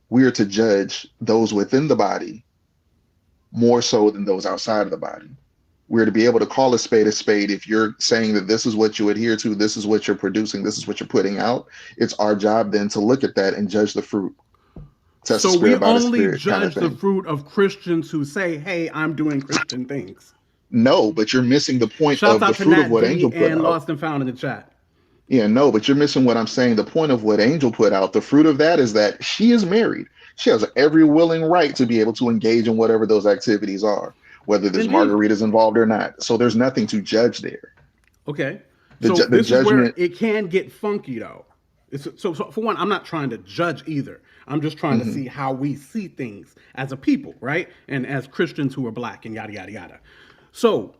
we are to judge those within the body more so than those outside of the body. We're to be able to call a spade a spade. If you're saying that this is what you adhere to, this is what you're producing, this is what you're putting out, it's our job then to look at that and judge the fruit. So we only judge the fruit of Christians who say, hey, I'm doing Christian things. No, but you're missing the point of the fruit of what Angel put out. And Lost and Found in the chat. Yeah, no, but you're missing what I'm saying. The point of what Angel put out, the fruit of that is that she is married. She has every willing right to be able to engage in whatever those activities are, whether there's margaritas involved or not. So there's nothing to judge there. Okay. The this judgment, is where it can get funky, though. So for one, I'm not trying to judge either. I'm just trying to see how we see things as a people, right? And as Christians who are black and yada, yada, yada. So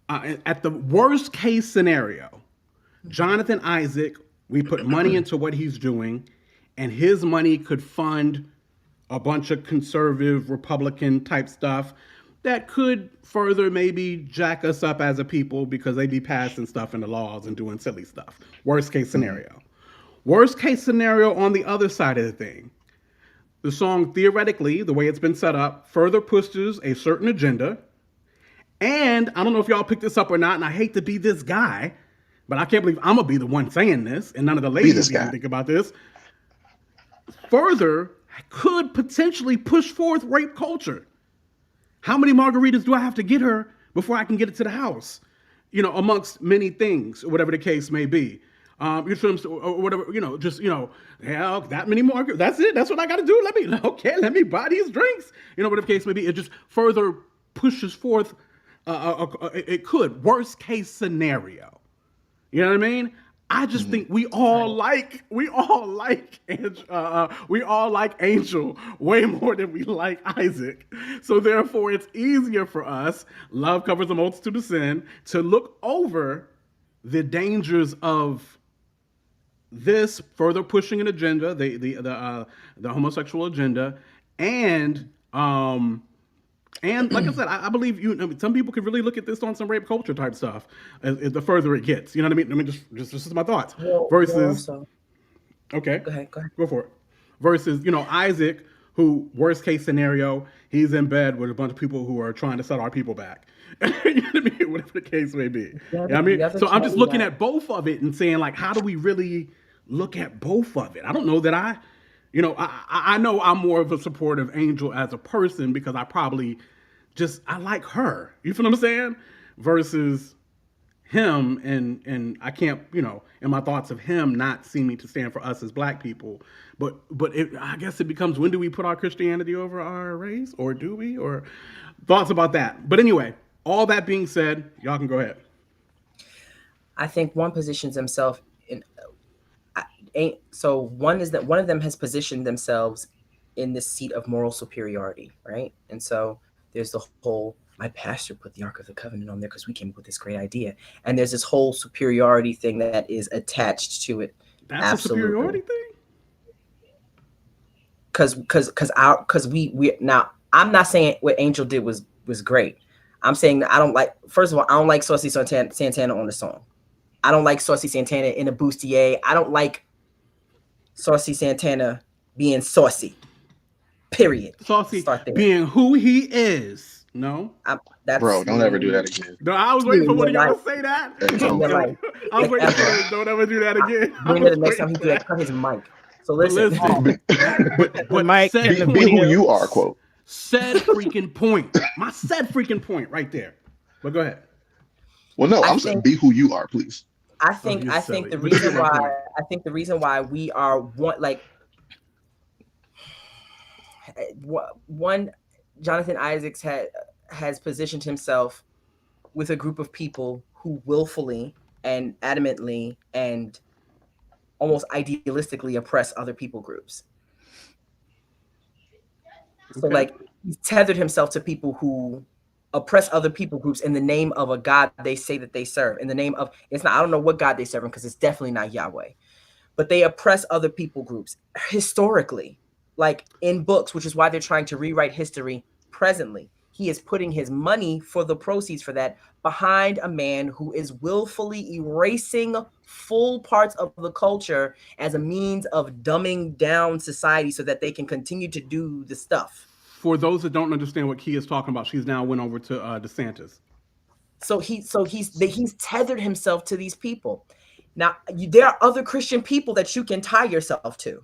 at the worst case scenario, Jonathan Isaac, we put money into what he's doing, and his money could fund a bunch of conservative Republican type stuff that could further maybe jack us up as a people because they be passing stuff in the laws and doing silly stuff. Worst case scenario. Worst case scenario on the other side of the thing. The song, theoretically, the way it's been set up, further pushes a certain agenda. And I don't know if y'all picked this up or not, and I hate to be this guy, but I can't believe I'm going to be the one saying this, and none of the ladies even think about this. Further could potentially push forth rape culture. How many margaritas do I have to get her before I can get it to the house? Amongst many things, whatever the case may be. Or whatever, hell, that many margaritas, that's it. That's what I got to do. Let me buy these drinks. Whatever the case may be, it just further pushes forth, it could, worst case scenario. You know what I mean? I just think we all like Angel way more than we like Isaac. So therefore, it's easier for us, love covers a multitude of sin, to look over the dangers of this further pushing an agenda, the homosexual agenda, and like I said, I believe some people could really look at this on some rape culture type stuff as the further it gets. You know what I mean? I mean, just is my thoughts. Versus, okay, go ahead. Go for it. Versus, Isaac, who, worst case scenario, he's in bed with a bunch of people who are trying to set our people back. You know what I mean? Whatever the case may be. You know what I mean? So I'm just looking at both of it and saying, like, how do we really look at both of it? I don't know that I know I'm more of a supporter of Angel as a person because I probably I like her. You feel what I'm saying? Versus him, and I can't, in my thoughts of him not seeming to stand for us as black people. But I guess it becomes, when do we put our Christianity over our race, or do we? Or thoughts about that. But anyway, all that being said, y'all can go ahead. I think one positions himself in. So one is that one of them has positioned themselves in this seat of moral superiority, right? And so there's the whole, my pastor put the Ark of the Covenant on there because we came up with this great idea. And there's this whole superiority thing that is attached to it. That's absolutely. A superiority thing? Because we now, I'm not saying what Angel did was great. I'm saying that I don't like, first of all, I don't like Saucy Santana on the song. I don't like Saucy Santana in a bustier. I don't like Saucy Santana being saucy. Period. Saucy being who he is. No? Bro, don't ever do that again. No, I was waiting for one of y'all to say that. I was waiting for don't ever do that again. The next time he do that, cut his mic. So listen. But Mike, be who you are, quote. Said freaking point. My said freaking point right there. But go ahead. Well, no, I'm saying be who you are, please. I think the reason why we are one Jonathan Isaacs has positioned himself with a group of people who willfully and adamantly and almost idealistically oppress other people groups. So like he's tethered himself to people who oppress other people groups in the name of a God they say that they serve. In the name of, it's not, I don't know what God they serve because it's definitely not Yahweh. But they oppress other people groups historically, like in books, which is why they're trying to rewrite history presently. He is putting his money for the proceeds for that behind a man who is willfully erasing full parts of the culture as a means of dumbing down society so that they can continue to do the stuff. For those that don't understand what Key is talking about, she's now went over to DeSantis. So he's tethered himself to these people. Now, there are other Christian people that you can tie yourself to,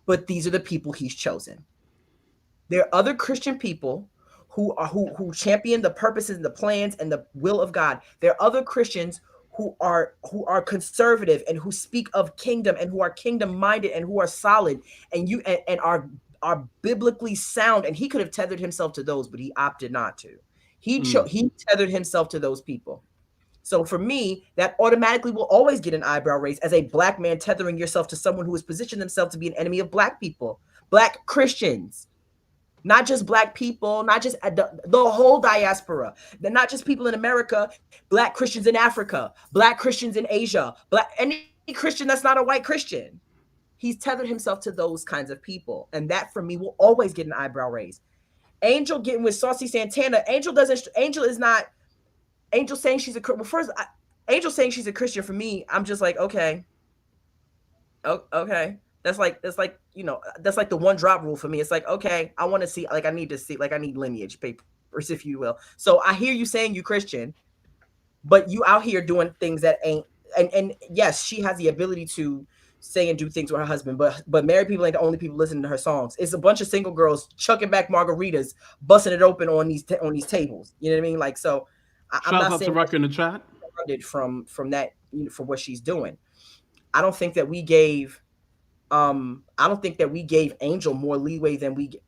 but these are the people he's chosen. There are other Christian people who champion the purposes and the plans and the will of God. There are other Christians who are conservative and who speak of kingdom and who are kingdom minded and who are solid and are biblically sound. And he could have tethered himself to those, but he opted not to. He tethered himself to those people. So for me, that automatically will always get an eyebrow raised as a black man tethering yourself to someone who has positioned themselves to be an enemy of black people, black Christians. Not just black people, not just the whole diaspora. They're not just people in America, black Christians in Africa, black Christians in Asia, any Christian that's not a white Christian. He's tethered himself to those kinds of people. And that for me will always get an eyebrow raised. Angel getting with Saucy Santana. Angel saying she's Angel saying she's a Christian for me, I'm just like, okay. Okay. That's like, that's like the one drop rule for me. It's like, okay, I want to see, I need lineage papers, if you will. So I hear you saying you Christian, but you out here doing things that ain't, and yes, she has the ability to say and do things with her husband, but married people ain't the only people listening to her songs. It's a bunch of single girls chucking back margaritas, busting it open on these tables. You know what I mean? Like, so I'm not saying to in the chat from that, for what she's doing. I don't think that we gave Angel more leeway than we did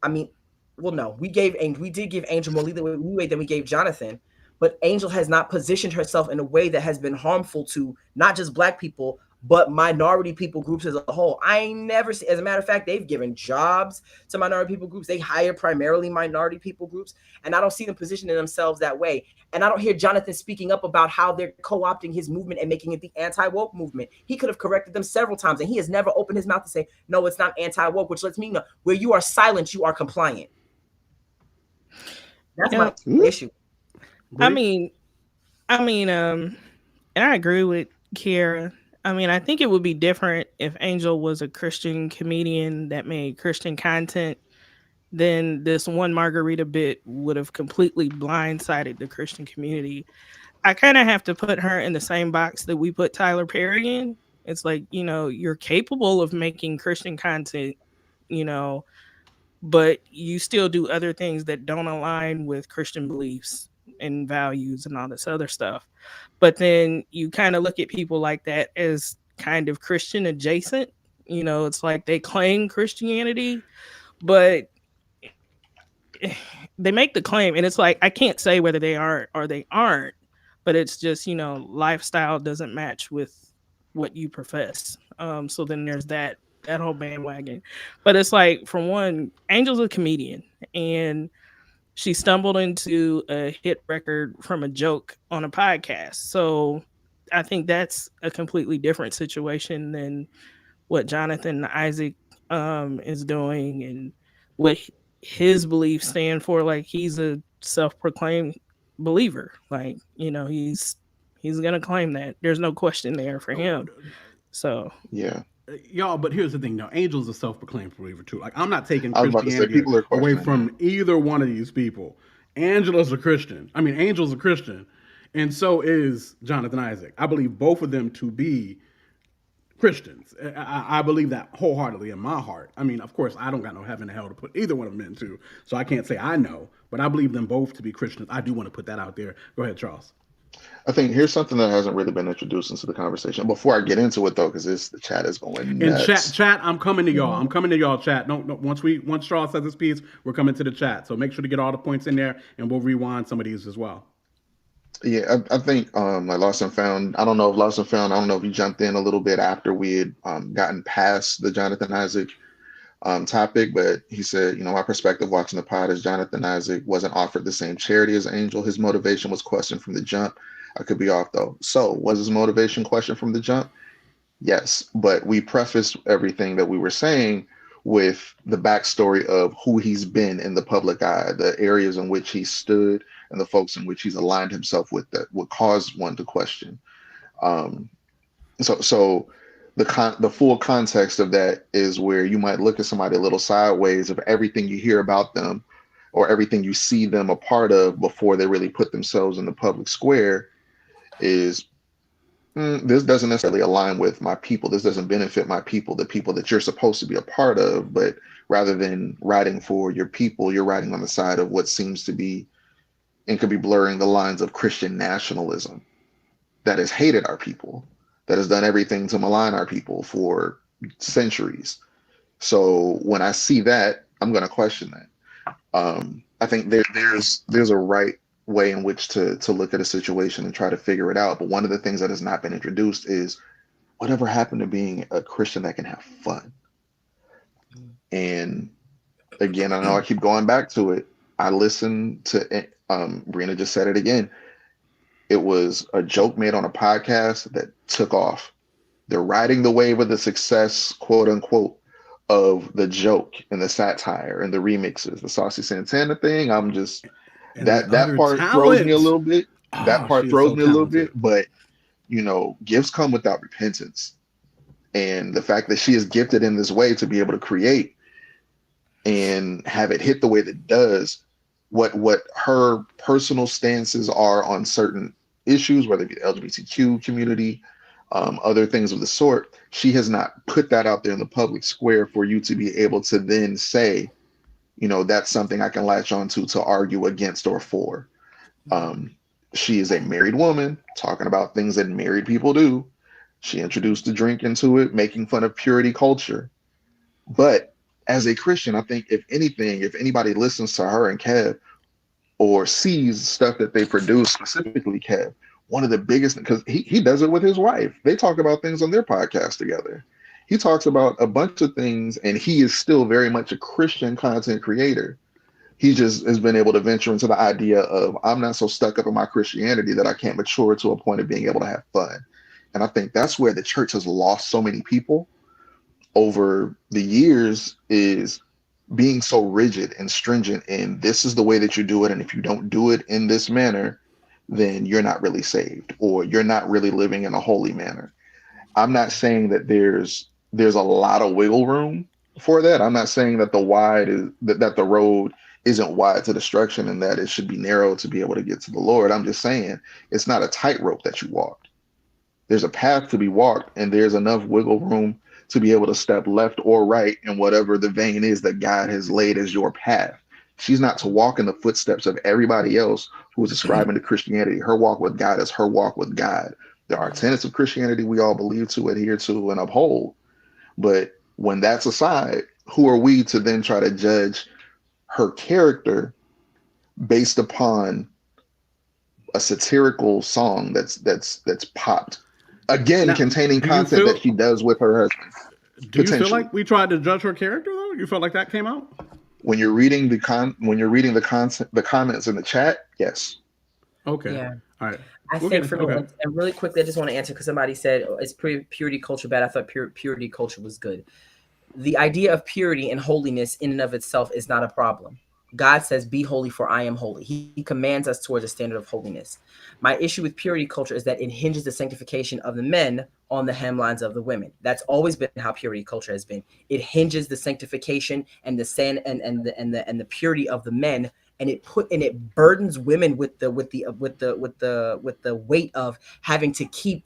give Angel more leeway than we gave Jonathan, but Angel has not positioned herself in a way that has been harmful to not just black people, but minority people groups as a whole. I ain't never seen, as a matter of fact, they've given jobs to minority people groups. They hire primarily minority people groups, and I don't see them positioning themselves that way. And I don't hear Jonathan speaking up about how they're co-opting his movement and making it the anti-woke movement. He could have corrected them several times, and he has never opened his mouth to say, no, it's not anti-woke, which lets me know where you are silent, you are compliant. That's my issue. I mean, and I agree with Kiera. I mean, I think it would be different if Angel was a Christian comedian that made Christian content then this one margarita bit would have completely blindsided the Christian community. I kind of have to put her in the same box that we put Tyler Perry in. It's like, you're capable of making Christian content, you know, but you still do other things that don't align with Christian beliefs and values and all this other stuff. But then you kind of look at people like that as kind of Christian adjacent. It's like they claim Christianity, but they make the claim, and it's like I can't say whether they are or they aren't, but it's just lifestyle doesn't match with what you profess. So then there's that whole bandwagon. But it's like, for one, Angel's a comedian, and she stumbled into a hit record from a joke on a podcast. So I think that's a completely different situation than what Jonathan Isaac is doing, and what his beliefs stand for. Like, he's a self-proclaimed believer. Like, he's gonna claim that. There's no question there for him. So yeah. Y'all, but here's the thing now. Angel's a self-proclaimed believer too. Like, I'm not taking I was about to say, Christianity people are away questioning from either one of these people. Angela's a Christian. I mean, Angel's a Christian, and so is Jonathan Isaac. I believe both of them to be Christians. I believe that wholeheartedly in my heart. I mean, of course, I don't got no heaven and hell to put either one of them into, so I can't say I know, but I believe them both to be Christians. I do want to put that out there. Go ahead, Charles. I think here's something that hasn't really been introduced into the conversation. Before I get into it, though, because the chat is going nuts. And chat, I'm coming to y'all. I'm coming to y'all, chat. No, once Charles says this piece, we're coming to the chat. So make sure to get all the points in there, and we'll rewind some of these as well. Yeah, I think like Lost and Found. I don't know if he jumped in a little bit after we had gotten past the Jonathan Isaac topic, but he said, my perspective watching the pod is Jonathan Isaac wasn't offered the same charity as Angel. His motivation was questioned from the jump. I could be off though. So was his motivation questioned from the jump? Yes, but we prefaced everything that we were saying with the backstory of who he's been in the public eye, the areas in which he stood, and the folks in which he's aligned himself with that would cause one to question. So the full context of that is where you might look at somebody a little sideways of everything you hear about them or everything you see them a part of before they really put themselves in the public square is this doesn't necessarily align with my people. This doesn't benefit my people, the people that you're supposed to be a part of. But rather than writing for your people, you're writing on the side of what seems to be and could be blurring the lines of Christian nationalism that has hated our people, that has done everything to malign our people for centuries. So when I see that, I'm going to question that. I think there's a right way in which to look at a situation and try to figure it out. But one of the things that has not been introduced is whatever happened to being a Christian that can have fun. And again, I know I keep going back to it. I listened to Brina just said it again. It was a joke made on a podcast that took off. They're riding the wave of the success, quote unquote, of the joke and the satire and the remixes, the Saucy Santana thing. I'm just that part throws me a little bit. That part throws me a little bit, but gifts come without repentance. And the fact that she is gifted in this way to be able to create and have it hit the way that it does, what her personal stances are on certain issues, whether it be the LGBTQ community, other things of the sort, she has not put that out there in the public square for you to be able to then say, that's something I can latch onto to argue against or for. She is a married woman talking about things that married people do. She introduced the drink into it, making fun of purity culture. But as a Christian, I think if anybody listens to her and Kev or sees stuff that they produce, specifically Kev, one of the biggest, because he does it with his wife. They talk about things on their podcast together. He talks about a bunch of things, and he is still very much a Christian content creator. He just has been able to venture into the idea of, I'm not so stuck up in my Christianity that I can't mature to a point of being able to have fun. And I think that's where the church has lost so many people over the years, is being so rigid and stringent in this is the way that you do it. And if you don't do it in this manner, then you're not really saved, or you're not really living in a holy manner. I'm not saying that there's a lot of wiggle room, for that. I'm not saying that that the road isn't wide to destruction and that it should be narrow to be able to get to the Lord. I'm just saying it's not a tightrope that you walk. There's a path to be walked, and there's enough wiggle room to be able to step left or right in whatever the vein is that God has laid as your path. She's not to walk in the footsteps of everybody else who is ascribing to Christianity. Her walk with God is her walk with God. There are tenets of Christianity we all believe to, adhere to, and uphold. But when that's aside, who are we to then try to judge her character based upon a satirical song that's popped? Again, Now, containing do you content feel- that she does with her husband. Do you feel like we tried to judge her character though? You felt like that came out? When you're reading the comments in the chat, yes. Okay. Yeah. All right. I We'll think get- for me, okay. and really quickly, I just want to answer because somebody said, oh, is purity culture bad? I thought purity culture was good. The idea of purity and holiness in and of itself is not a problem. God says, be holy for I am holy. He commands us towards a standard of holiness. My issue with purity culture is that it hinges the sanctification of the men on the hemlines of the women. That's always been how purity culture has been. It hinges the sanctification and the purity of the men, and it burdens women with the weight of having to keep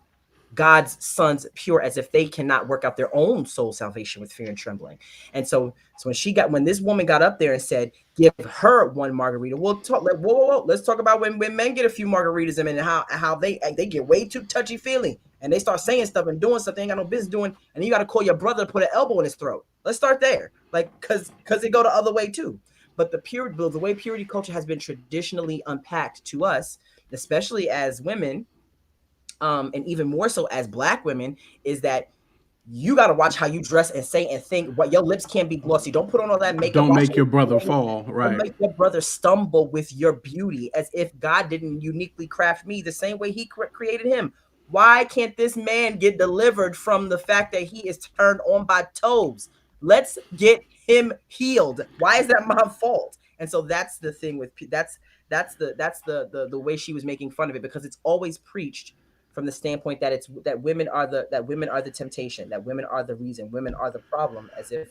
God's sons pure, as if they cannot work out their own soul salvation with fear and trembling. And so when this woman got up there and said, give her one margarita, we'll talk. Whoa. Let's talk about when men get a few margaritas and how they get way too touchy feely and they start saying stuff and doing stuff they ain't got no business doing, and you got to call your brother to put an elbow in his throat. Let's start there, because it go the other way too. But the way purity culture has been traditionally unpacked to us, especially as women, and even more so as Black women, is that you got to watch how you dress and say and think. What your lips can't be glossy. Don't put on all that makeup. Don't make your brother fall. Right. Don't make your brother stumble with your beauty, as if God didn't uniquely craft me the same way he created him. Why can't this man get delivered from the fact that he is turned on by toes? Let's get him healed. Why is that my fault? And so that's the thing with that's the way she was making fun of it, because it's always preached from the standpoint that women are the temptation, that women are the reason, women are the problem, as if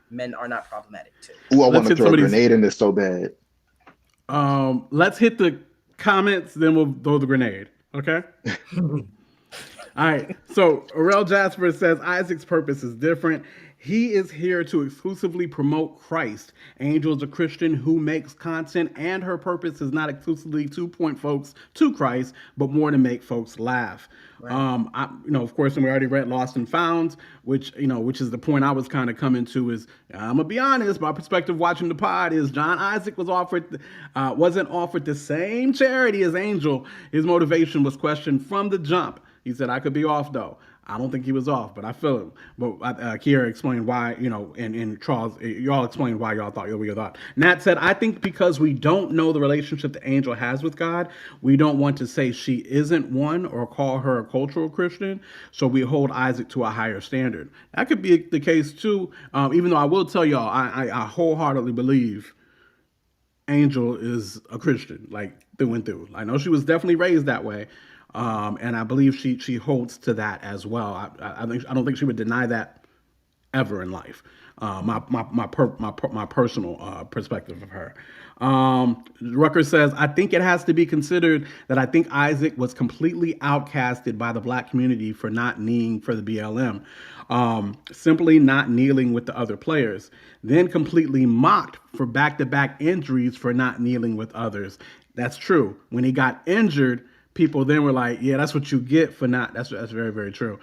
men are not problematic too. Ooh, I want to throw a grenade in this so bad. Let's hit the comments, then we'll throw the grenade. Okay. All right. So Aurel Jasper says Isaac's purpose is different. He is here to exclusively promote Christ. Angel is a Christian who makes content, and her purpose is not exclusively to point folks to Christ, but more to make folks laugh. Right. Of course, and we already read Lost and Found, which is the point I was kind of coming to. Is I'm gonna be honest, my perspective watching the pod is John Isaac wasn't offered the same charity as Angel. His motivation was questioned from the jump. He said, I could be off though. I don't think he was off, but I feel him. But Kiera explained why, and Charles, y'all explained why y'all thought what you thought. Nat said, I think because we don't know the relationship the Angel has with God, we don't want to say she isn't one or call her a cultural Christian, so we hold Isaac to a higher standard. That could be the case too, even though I will tell y'all, I wholeheartedly believe Angel is a Christian, like through and through. I know she was definitely raised that way. And I believe she holds to that as well. I don't think she would deny that ever in life. My personal perspective of her. Rucker says, I think it has to be considered that I think Isaac was completely outcasted by the Black community for not kneeling for the BLM, simply not kneeling with the other players, then completely mocked for back-to-back injuries for not kneeling with others. That's true. When he got injured, people then were like, yeah, that's what you get for not. That's very, very true.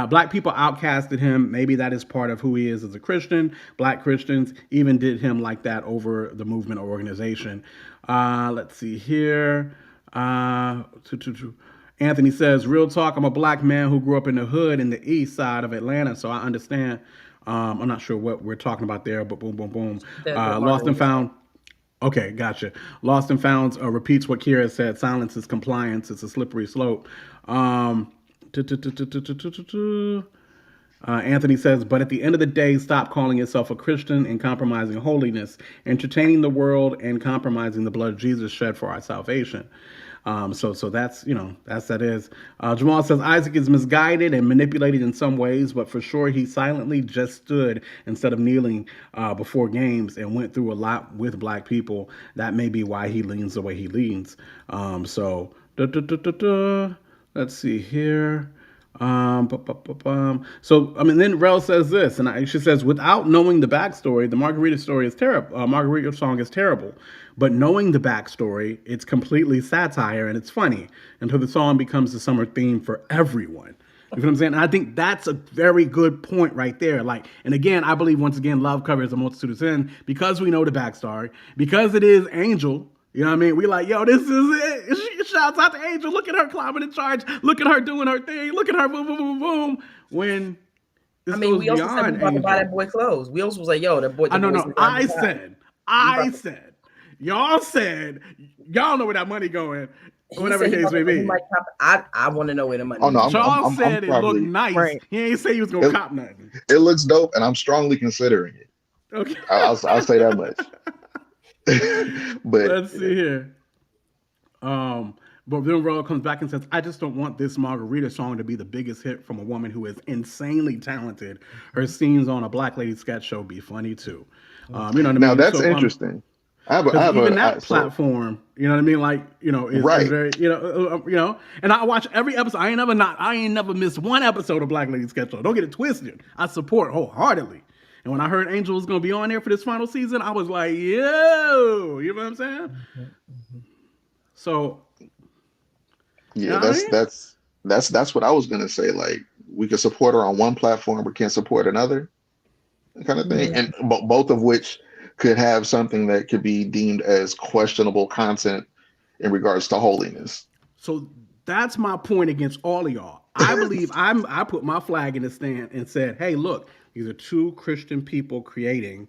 Black people outcasted him. Maybe that is part of who he is as a Christian. Black Christians even did him like that over the movement or organization. Let's see here. Anthony says, real talk, I'm a Black man who grew up in the hood in the east side of Atlanta, so I understand. I'm not sure what we're talking about there, but boom, boom, boom. Lost and Found. Okay, gotcha. Lost and Found repeats what Kira said. Silence is compliance. It's a slippery slope. Anthony says, but at the end of the day, stop calling yourself a Christian and compromising holiness, entertaining the world and compromising the blood Jesus shed for our salvation. So that's that is. Jamal says Isaac is misguided and manipulated in some ways, but for sure he silently just stood instead of kneeling before games and went through a lot with black people. That may be why he leans the way he leans. So let's see here. So I mean, then Rel says this, and she says, without knowing the backstory, the Margarita story is terrible. Margarita song is terrible, but knowing the backstory, it's completely satire and it's funny until the song becomes the summer theme for everyone. You know what I'm saying? And I think that's a very good point right there. Like, and again, I believe once again, love covers a multitude of sin because we know the backstory, because it is Angel. You know what I mean? We like, yo, this is it. She shouts out to Angel. Look at her climbing in charge. Look at her doing her thing. Look at her boom, boom, boom, boom. When this goes we also said we about to buy that boy clothes. We also was like, yo, that boy. I said, y'all said, y'all know where that money going. Whatever the case may be. I want to know where the money. Oh no, Charles said it looked nice. Right. He ain't say he was gonna cop nothing. It looks dope, and I'm strongly considering it. Okay, I'll say that much. But let's see here. But then Royal comes back and says, I just don't want this Margarita song to be the biggest hit from a woman who is insanely talented. Her scenes on a Black Lady sketch show be funny too. You know what I mean? Now that's interesting. Even that platform, you know what I mean? Like, is very, and I watch every episode. I ain't never missed one episode of Black Lady sketch show. Don't get it twisted. I support wholeheartedly. And when I heard Angel was going to be on there for this final season, I was like, yo, you know what I'm saying? So, yeah, that's what I was going to say. Like, we could support her on one platform, but can't support another kind of thing. And both of which could have something that could be deemed as questionable content in regards to holiness. So that's my point against all of y'all. I believe I put my flag in the stand and said, hey, look, these are two Christian people creating.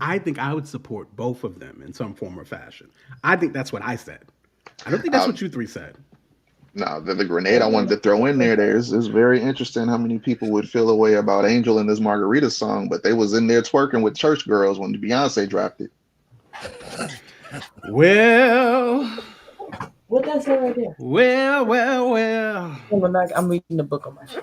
I think I would support both of them in some form or fashion. I think that's what I said. I don't think that's what you three said. No, the grenade I wanted to throw in there's very interesting how many people would feel a way about Angel in this Margarita song, but they was in there twerking with church girls when Beyonce dropped it. Well... What that say right there? Well. I'm reading the book on my show.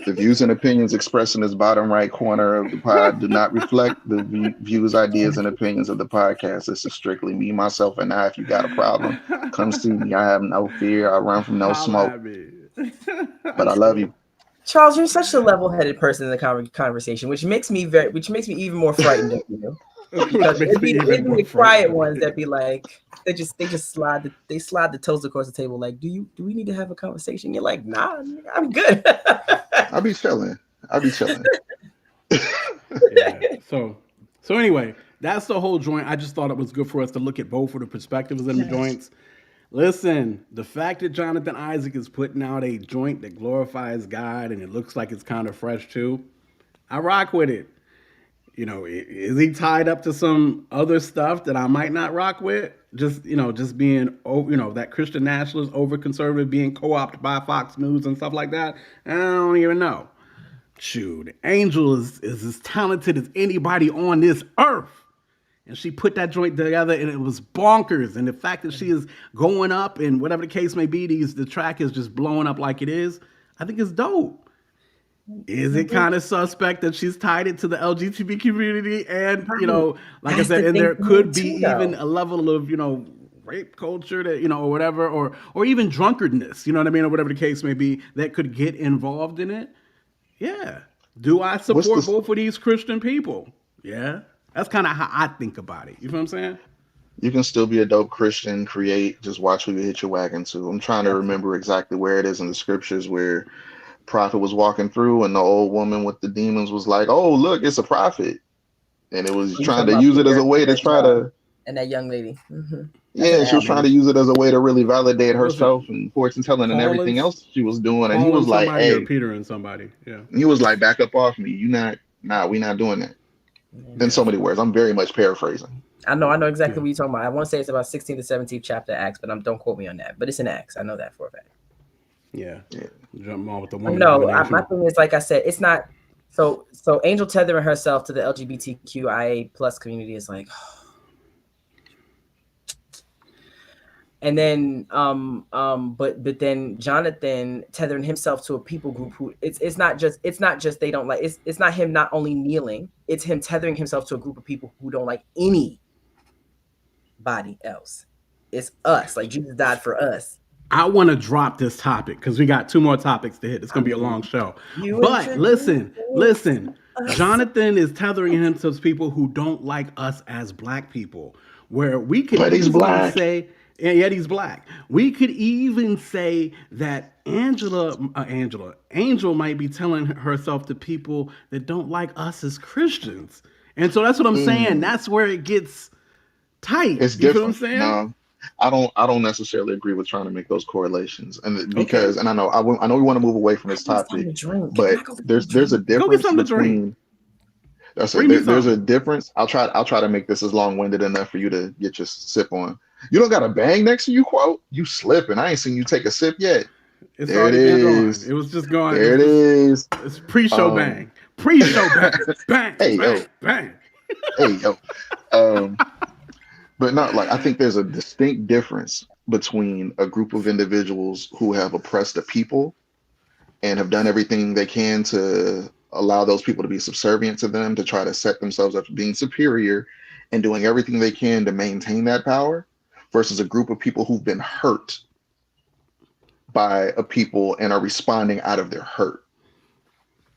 The views and opinions expressed in this bottom right corner of the pod do not reflect the views, ideas, and opinions of the podcast. This is strictly me, myself, and I. If you got a problem, come see me. I have no fear. I run from no smoke. But I love you. Charles, you're such a level-headed person in the conversation, which makes me even more frightened of you. Because it'd be the quiet ones that be like they just slide the toes across the table. Like, do we need to have a conversation? You're like, nah, I'm good. I'll be chilling. Yeah. So anyway, that's the whole joint. I just thought it was good for us to look at both of the perspectives in the joints. Listen, the fact that Jonathan Isaac is putting out a joint that glorifies God and it looks like it's kind of fresh too, I rock with it. Is he tied up to some other stuff that I might not rock with? Just being, that Christian nationalist, over conservative, being co-opted by Fox News and stuff like that. I don't even know. Shoot, Angel is as talented as anybody on this earth. And she put that joint together and it was bonkers. And the fact that she is going up and whatever the case may be, the track is just blowing up like it is, I think it's dope. Is it kind of suspect that she's tied it to the LGBT community? And, like I said, and there could be even a level of, rape culture that, or whatever, or even drunkardness, you know what I mean? Or whatever the case may be that could get involved in it. Yeah. Do I support both of these Christian people? Yeah. That's kind of how I think about it. You know what I'm saying? You can still be a dope Christian, create, just watch who you hit your wagon to. I'm trying to remember exactly where it is in the scriptures where prophet was walking through and the old woman with the demons was like, oh, look, it's a prophet. And it was trying to use it as a way to try to... And that young lady. Mm-hmm. Yeah, she was trying to use it as a way to really validate herself and fortune telling and everything else she was doing. And he was like, hey... Peter and somebody, yeah. He was like, back up off me. We not doing that. In so many words. I'm very much paraphrasing. I know exactly what you're talking about. I want to say it's about 16th to 17th chapter Acts, but don't quote me on that. But it's in Acts. I know that for a fact. Yeah. Jump on with the woman. No, my thing is, like I said, it's not. So Angel tethering herself to the LGBTQIA plus community is like, And then but then Jonathan tethering himself to a people group who it's not just they don't like, it's not him not only kneeling, it's him tethering himself to a group of people who don't like anybody else. It's us. Like, Jesus died for us. I want to drop this topic because we got 2 more topics to hit. It's going to be a long show. But listen, Jonathan is tethering himself to people who don't like us as black people, where we could he's black. say, and yet he's black. We could even say that Angel might be telling herself to people that don't like us as Christians. And so that's what I'm saying. That's where it gets tight. It's you different. Know what I'm saying? No, I don't necessarily agree with trying to make those correlations, and because and I know we want to move away from this topic, but there's a difference between. There's a difference. I'll try to make this as long-winded enough for you to get your sip on. You don't got a bang next to you, quote? You slipping. I ain't seen you take a sip yet. It's there it is. It was just going. There it is. It's pre-show bang. Pre-show bang. Bang. Hey, bang. yo. Bang. Hey, yo. But not like, I think there's a distinct difference between a group of individuals who have oppressed a people and have done everything they can to allow those people to be subservient to them, to try to set themselves up as being superior and doing everything they can to maintain that power, versus a group of people who've been hurt by a people and are responding out of their hurt.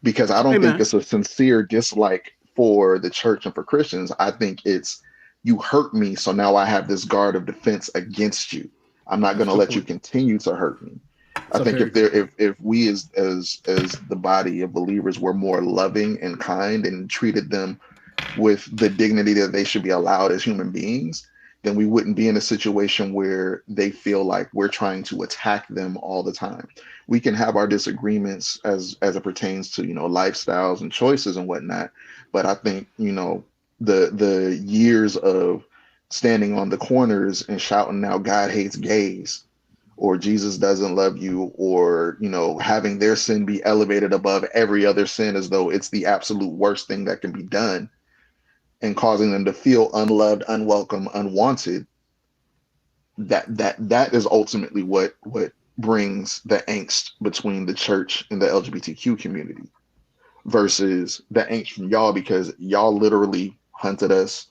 Because I don't think it's a sincere dislike for the church and for Christians. I think it's, you hurt me, so now I have this guard of defense against you. I'm not going to let you continue to hurt me. I think if we as the body of believers were more loving and kind and treated them with the dignity that they should be allowed as human beings, then we wouldn't be in a situation where they feel like we're trying to attack them all the time. We can have our disagreements as it pertains to, lifestyles and choices and whatnot. But I think, the years of standing on the corners and shouting now God hates gays, or Jesus doesn't love you, or, having their sin be elevated above every other sin as though it's the absolute worst thing that can be done, and causing them to feel unloved, unwelcome, unwanted, that is ultimately what brings the angst between the church and the LGBTQ community, versus the angst from y'all, because y'all literally hunted us,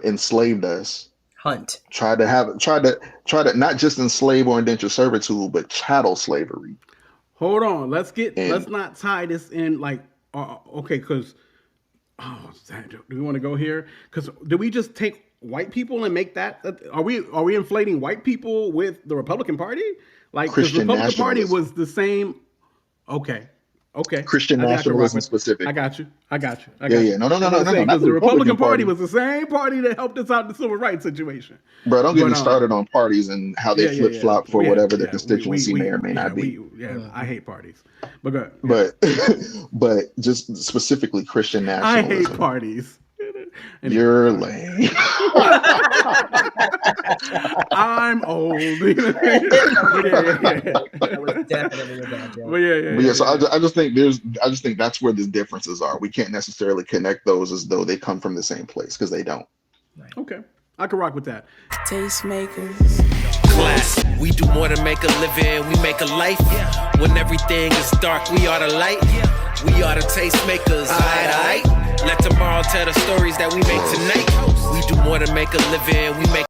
enslaved us, tried to not just enslave or indenture servitude, but chattel slavery. Hold on, let's not tie this in like, okay, because do we want to go here? Because do we just take white people and make that? Are we inflating white people with the Republican Party? Like, because the Republican Party was the same. Okay. Christian nationalism specific. I got you. Yeah. No. Because the Republican Party was the same party that helped us out in the civil rights situation. Bro, don't get me started on parties and how they flip flop for whatever the constituency may or may not be. I hate parties. But go ahead. But just specifically Christian nationalism. I hate parties. You're lame. I'm old. That was definitely a bad joke. Yeah. So I just think that's where the differences are. We can't necessarily connect those as though they come from the same place, because they don't. Okay, I can rock with that. Tastemakers. Class. We do more than make a living. We make a life. When everything is dark, we are the light. We are the tastemakers. Aight. Let tomorrow tell the stories that we make tonight. We do more than make a living. We make